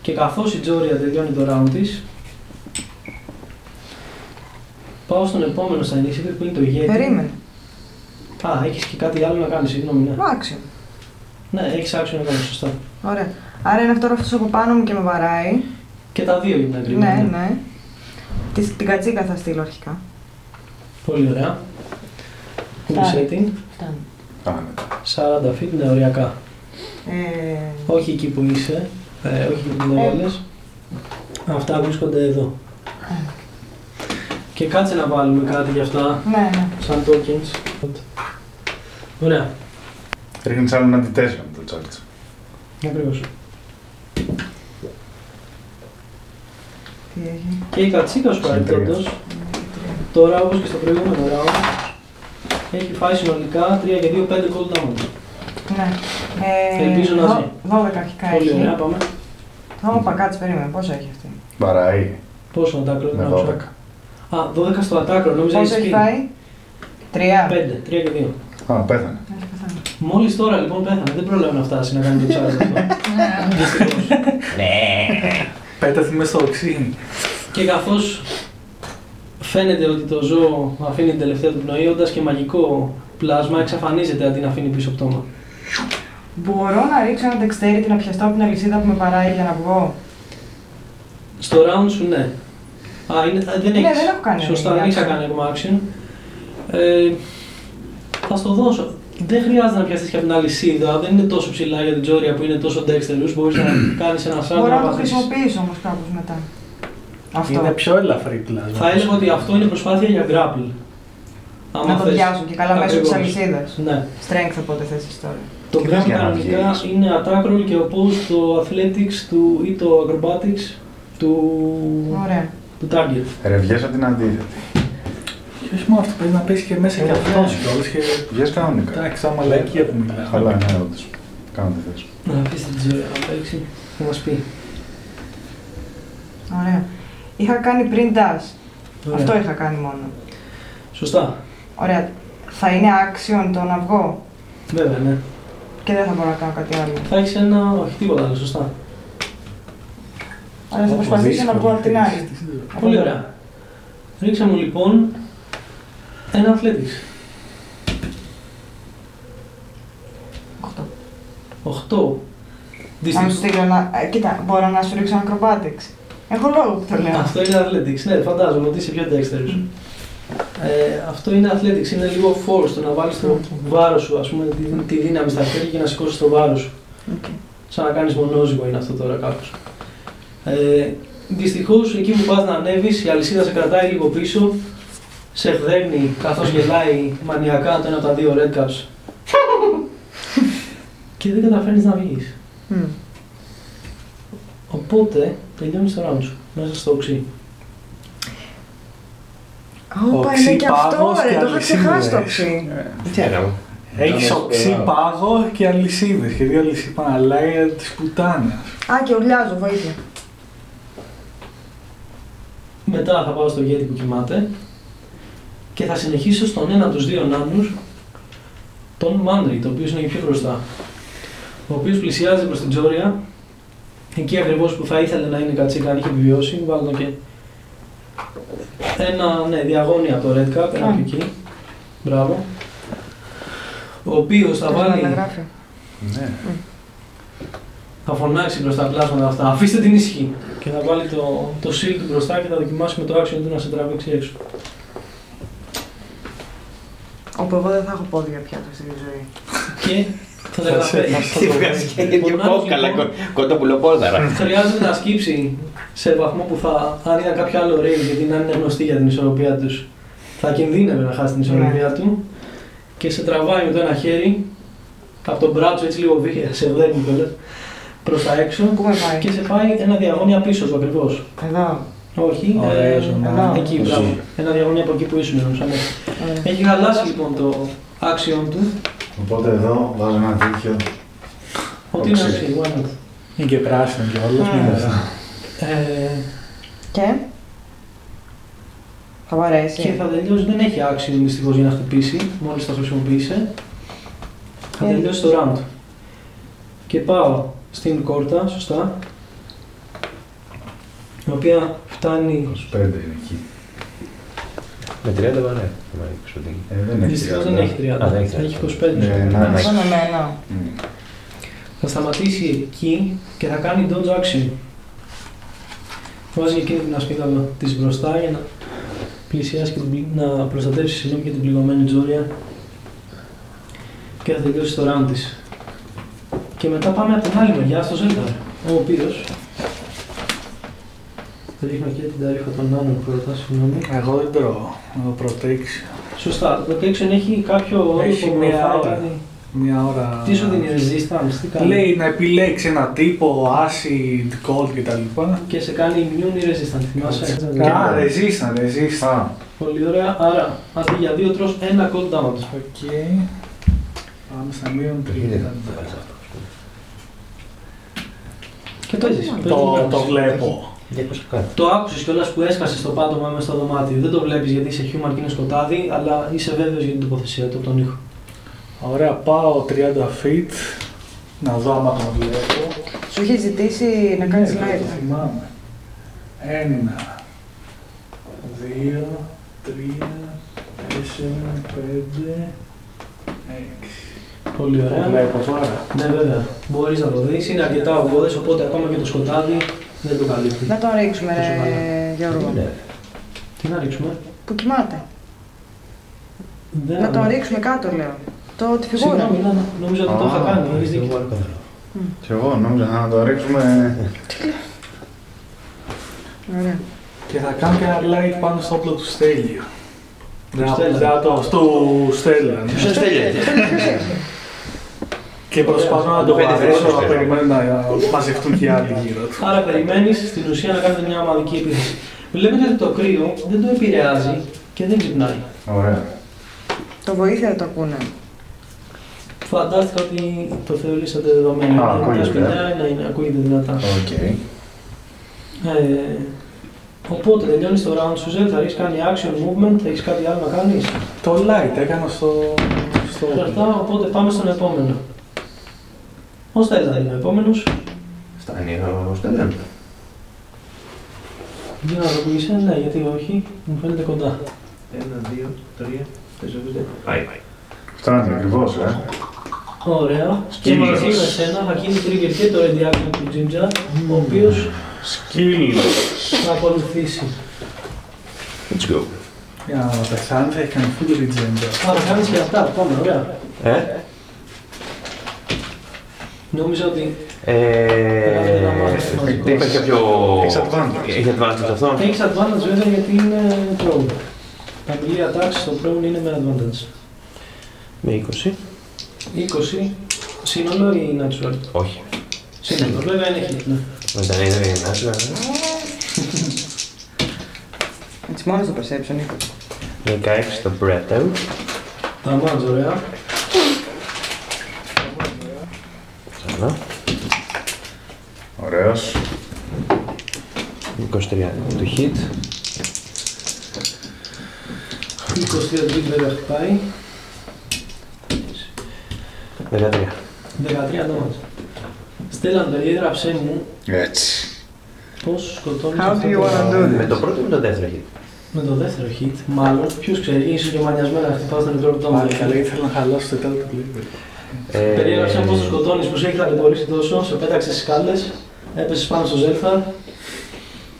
Και καθώς η Τζόρια τελειώνει το round της, πάω στον επόμενο στα initiative που είναι το ηγέτη. Περίμενε. Α, έχεις και κάτι άλλο να κάνεις, συγγνώμη, ναι. Άξιο. Ναι, έχεις άξιο να κάνεις, σωστά. Ωραία. Άρα είναι τώρα αυτός από πάνω μου και με βαράει. Και τα δύο είναι ακριβώς. Ναι, ναι. Την κατσίκα θα στείλω αρχικά. Πολύ ωραία. Φτάνει. Setting. Φτάνει. Πάμε. 40 feet, ναι, οριακά. Όχι εκεί που είσαι, όχι εκεί που είναι όλες. Αυτά βρίσκονται εδώ. Και κάτσε να βάλουμε κάτι για αυτά, Ναι, ναι. σαν tokens. Ωραία. Ρίχνεις άλλο ένα D4 με το charge. Ακριβώς. Τι έχει. Και η κατσίκα σου παρεπτόντως, τώρα όπως και στο προηγούμενο round, έχει φάει συνολικά 3 και 2, 5 cold damage. Ναι. Ελπίζω να ζει. 12 αρχικά Πολύ έχει. ωραία, πάμε. Θα μου κάτσε, περίμενε. Πόσο έχει αυτή. Βαράει Πόσο attack roll με να 12. Α, 12 στο attack roll, νόμιζα Πόσο έχει φάει. 3. 5, 3 και 2. Α, πέθανε. Μόλις τώρα λοιπόν πέθανε, δεν πρόλαβε να φτάσει να κάνει το charge αυτό. Δυστυχώς. Πέταθε μες στο οξύνη. Και καθώς φαίνεται ότι το ζώο αφήνει την τελευταία του πνοή, όντας και μαγικό πλάσμα εξαφανίζεται αντί να αφήνει πίσω πτώμα. Μπορώ να ρίξω ένα dexterity να πιαστώ από την αλυσίδα που με παράει για να βγω. Στο round σου ναι. Δεν έχεις. δεν έχω κάνει Σωστά, action. δεν έχεις κάνει ακόμα action. Θα στο δώσω. Δεν χρειάζεται να πιαστείς και από την αλυσίδα, δεν είναι τόσο ψηλά για την τζόρια που είναι τόσο dexterous, μπορείς να κάνεις ένα σάλτο Μπορώ να να το πατήσεις. χρησιμοποιήσω όμως κάπως μετά. Αυτό. Είναι πιο ελαφρύ πλάσμα. Θα έλεγα ότι αυτό είναι προσπάθεια για grapple. Να το πιάσω και καλά μέσω της Ακριβώς. αλυσίδας. Ναι. Strength οπότε θέσεις τώρα. Το Και grapple για να κανονικά βγεις. είναι attack roll και opposed το athletics του, ή το acrobatics Ωραία. του target. Ρε, βγες από την αντίθετη. Και όχι μόνο αυτό, πρέπει να πέσει και μέσα και αυτός κιόλας και... Βγες κανονικά. Εντάξει, τα μαλακία που μιλάμε. Καλά, ναι, όντως. Κάνω τη θέση. Να αφήσει την ζωή να παίξει, θα μας πει. Ωραία. Είχα κάνει πριν dash. Ωραία. Αυτό είχα κάνει μόνο. Σωστά. Ωραία. Θα είναι action το να βγω Βέβαια, ναι. και δεν θα μπορώ να κάνω κάτι άλλο. Θα έχεις ένα, όχι τίποτα άλλο, σωστά. Άρα θα προσπαθήσω να βγω από την άλλη. Πολύ ωραία. Ρίξε μου λοιπόν ένα athletics. 8. 8. Να μου στείλω να... κοίτα, μπορώ να σου ρίξω acrobatics. Έχω λόγο που το λέω. Αυτό είναι athletics, ναι, φαντάζομαι ότι είσαι πιο dexterous. Αυτό είναι athletics, είναι λίγο force, το να βάλεις το βάρος σου, ας πούμε, τη δύναμη στα χέρια και να σηκώσεις το βάρος σου. Okay. Σαν να κάνεις μονόζυγο είναι αυτό τώρα κάπως. Δυστυχώς, εκεί που πας να ανέβεις, η αλυσίδα σε κρατάει λίγο πίσω, σε χδέρνει καθώς γελάει μανιακά το ένα από τα δύο red caps και δεν καταφέρνεις να βγεις. Οπότε, τελειώνεις το round σου, μέσα στο οξύ. Όπα, είναι και αυτό, Οξύ, ρε, το είχα πάγος ξεχάσει το και οξύ. Τι έκανα. Έχεις οξύ πάγο και αλυσίδες. Και δύο αλυσίδες Παναλάγια της πουτάνας. Α, και ουρλιάζω, βοήθεια. Μετά θα πάω στο γέτη που κοιμάται και θα συνεχίσω στον ένα από τους δύο νάνους, τον Μάνρι, το οποίο είναι και πιο μπροστά. Ο οποίος πλησιάζει προς την Τζόρια, εκεί ακριβώς που θα ήθελε να είναι κατσίκα αν είχε επιβιώσει, βάλω και ένα, ναι, διαγώνια από το Red Cap, ένα από εκεί. Μπράβο. Ο οποίος θα βάλει, Ναι. θα φωνάξει μπροστά τα πλάσματα αυτά, αφήστε την ήσυχη και θα βάλει το shield του μπροστά και θα δοκιμάσει με το action του να σε τραβήξει έξω. Όπου εγώ δεν θα έχω πόδια πια στη ζωή. Και θα τα καταφέρει. Τι βγάζει και δύο κόκκαλα, κοντοπουλοπόδαρα. Χρειάζεται να σκύψει σε βαθμό που αν ήταν κάποιο άλλο rail, γιατί να είναι γνωστή για την ισορροπία τους, θα κινδύνευε να χάσει την ισορροπία του και σε τραβάει με το ένα χέρι από τον μπράτσο έτσι λίγο βία, σε βλέπει κιόλας, προς τα έξω Πού με πάει? και σε πάει ένα διαγώνια πίσω σου ακριβώς. Εδώ. Όχι, Ωραία, ζωμά. εκεί, μπράβο. Ένα διαγώνια από εκεί που ήσουν εννοούσα. Έχει χαλάσει λοιπόν το άξιον του. Οπότε εδώ βάζω ένα τέτοιο. Ότι είναι Οξύ. αξί, why not. Είναι και πράσινο κιόλας. Και. Θα μου αρέσει. Και θα τελειώσει, δεν έχει άξιο δυστυχώς για να χτυπήσει, μόλις το χρησιμοποίησε. Θα τελειώσει το round. Και πάω στην κόρτα, σωστά, η οποία φτάνει... 25 είναι εκεί. Με 30 βαρέ. Δεν έχει Δυστυχώς 30. δεν έχει 30, Α, δεν έχει 30. έχει 25. Ναι, Αυτό είναι εμένα. Θα σταματήσει εκεί και θα κάνει dodge action. Βάζει εκείνη την ασπίδα της μπροστά για να πλησιάσει και να προστατεύσει και την πληγωμένη Τζόρια και θα τελειώσει το round της. Και μετά πάμε από την άλλη μεριά στο Ζέλταρ, ο οποίος ρίχνω και την ταρήφα των άλλων πρώτα, συγγνώμη. Εγώ δεν τρώω, το protection. Σωστά, το protection έχει κάποιο όριο Έχει που μία ώρα. κάτι. Μια ώρα. Τι σου δίνει resistance, τι κάνει? Λέει να επιλέξει ένα τύπο, acid, cold κτλ. Και σε κάνει immune ή resistant, θυμάσαι. Α, resistant. Πολύ ωραία, άρα αντί για 2 τρως ένα cold damage. Οκ. Πάμε στα μείον 30. Και το έζεις. Το βλέπω. Το άκουσες κιόλας που έσκασε στο πάτωμα μέσα στο δωμάτιο. Δεν το βλέπεις γιατί είσαι human και είναι σκοτάδι, αλλά είσαι βέβαιος για την τοποθεσία του από τον ήχο. Ωραία, πάω 30 feet. Να δω άμα τον βλέπω. Σου είχε ζητήσει να κάνεις Ναι, το live. θυμάμαι. 1, 2, 3, 4, 5, 6. Πολύ ωραία. Το βλέπω τώρα. Ναι, βέβαια. Μπορείς να το δεις. Είναι αρκετά ογκώδες, οπότε ακόμα και το σκοτάδι δεν το καλύπτει. Να τον ρίξουμε, Τόσο καλά. Γιώργο. Τι να ρίξουμε? Που κοιμάται. Δεν Να τον ρίξουμε κάτω, λέω. Τη φιγούρα. Συγγνώμη, νομίζω ότι το είχα κάνει. Έχεις δίκιο. Κι εγώ νόμιζα να το ρίξουμε. Ωραία. Και θα κάνω και ένα light πάνω στο όπλο του Στέλιο. Στέλλα. Του Στέλλα. ναι. Ποιος είναι Στέλιο? Και προσπαθώ να το παρέσω, να περιμένω να μαζευτούν και οι άλλοι γύρω του. Άρα περιμένεις στην ουσία να κάνετε μια ομαδική επίθεση. Βλέπετε ότι το κρύο δεν το επηρεάζει και δεν ξυπνάει. Ωραία. Το βοήθεια το ακούνε. Φαντάστηκα ότι το θεωρήσατε δεδομένο. Α, Είναι ακούγεται. σπηλιά, ναι, ακούγεται δυνατά. Οκ. Οπότε τελειώνεις το round σου, Ζέλ, θα έχεις κάνει action, movement, έχεις κάτι άλλο να κάνεις. Το light έκανα στο Αυτά, οπότε πάμε στον επόμενο. Ο Στέλλα είναι ο επόμενος. Φτάνει ο Στέλλαν. Για να το πεις, ναι, γιατί όχι, μου φαίνεται κοντά. 1, 2, 3, 4, 5. Πάει. Φτάνει ακριβώς, Ωραία. Και Σκύλος. μαζί με σένα θα γίνει trigger και το ready action του Ginger, ο οποίος Σκύλος. θα ακολουθήσει. Let's go. Για να πεθάνει θα έχει κάνει full regen. Άρα κάνεις και αυτά, πάμε, ωραία. Νόμιζα ότι Δεν υπάρχει κάποιο... Έχεις advantage. Έχει advantage αυτό. έχεις advantage βέβαια γιατί είναι prone. Τα melee attacks στο prone είναι με advantage. Με 20. 20 σύνολο ή natural? Όχι. Σύνολο, βέβαια είναι hit, ναι. Μετά είναι natural. Έτσι μόνο στο perception, Νίκο. 16 στο breath out. Τα μάτζ, ωραία. Ξανά. Ωραίος. 23 το hit. 23 τρίτ βέβαια χτυπάει. 13. 13 το μάτζ. Στέλλαν, περιέγραψέ μου Έτσι. πώς σκοτώνεις How αυτό do you το wanna round. do Με το πρώτο ή με το δεύτερο hit. Με το δεύτερο hit, μάλλον, ποιος ξέρει, ίσως και μανιασμένα να χτυπάς τον μικρό πτώμα. Πάλι καλά, ήθελα να χαλάσω το τέταρτο πλήρω. Περιέγραψε πώς το σκοτώνεις, που σε έχει ταλαιπωρήσει τόσο, σε πέταξε στις σκάλες, έπεσες πάνω στο Ζέλφαρ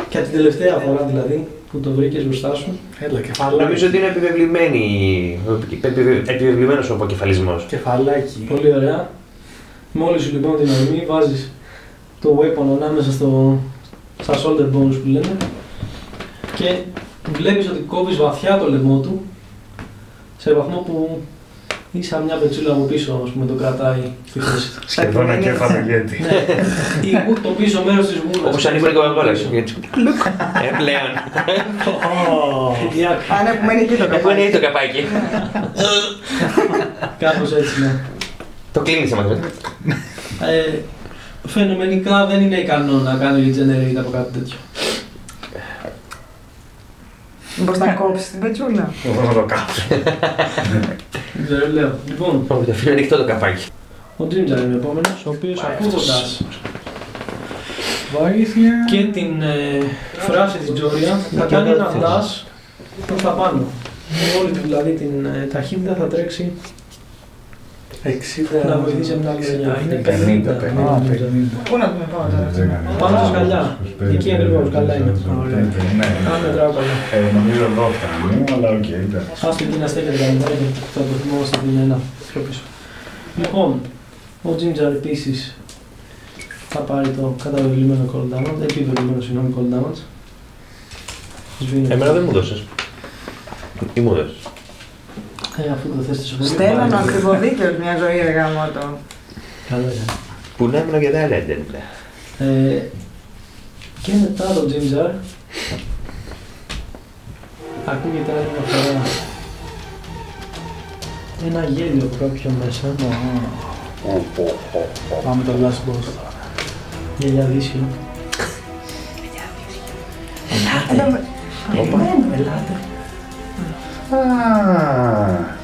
και από την τελευταία φορά δηλαδή που το βρήκες μπροστά σου. Έλα, κεφαλάκι. Νομίζω ότι είναι επιβεβλημένος ο αποκεφαλισμός. Κεφαλάκι. Πολύ ωραία. Μόλις σου λοιπόν την ορμή, βάζεις το weapon ανάμεσα στα shoulder bones που λένε και βλέπεις ότι κόβεις βαθιά το λαιμό του σε βαθμό που ή σαν μια πετσούλα από πίσω, ας πούμε, το κρατάει στη θέση. Σχεδόν ακεφαλογέτη. Ναι, ή το πίσω μέρος της γούρας. Όπως ανοίγουν οι κοκακόλες. Πλέον. Α, ναι, που μένει εκεί το Πού είναι καπάκι. το καπάκι. Κάπως έτσι, ναι. Το κλείνεις άμα θέλετε. Φαινομενικά δεν είναι ικανό να κάνει regenerate από κάτι τέτοιο. Μήπως να κόψεις την πετσούλα. Εγώ θα το κάψω. Δεν ξέρω, λέω. Λοιπόν, Όχι, το αφήνω ανοιχτό το καπάκι. ο Ginger είναι ο επόμενος, ο οποίος ακούγοντας Βοήθεια. και την φράση της Τζόρια θα κάνει ένα dash προς τα πάνω. Με όλη του δηλαδή την ταχύτητα θα τρέξει 60. Να βοηθήσει μια άλλη γενιά. Είναι 50. 50. Πού να πούμε πάμε τώρα. Πάνω στα σκαλιά. Εκεί ακριβώς, καλά είναι. Αν μετράω καλά. Νομίζω εδώ φτάνει, αλλά οκ, εντάξει. Ας την να στέκεται καλύτερα και θα το θυμόμαστε την ένα πιο πίσω. Λοιπόν, ο Ginger επίσης θα πάρει το καταβεβλημένο cold damage, επιβεβλημένο συγγνώμη cold damage. Εμένα δεν μου δώσεις. Ή μου δώσεις. Αφού το θες τόσο πολύ. Στέλνω ακριβοδίκαιος μια ζωή ρε γαμώτο. Καλά είναι. Που να έμεινα και δεν έλεγε. Και μετά το Ginger ακούγεται άλλη μια φορά ένα γέλιο πρόκειο μέσα. Πάμε το last boss. Γελιαδίσιο. Ελάτε. Ελάτε. Ah.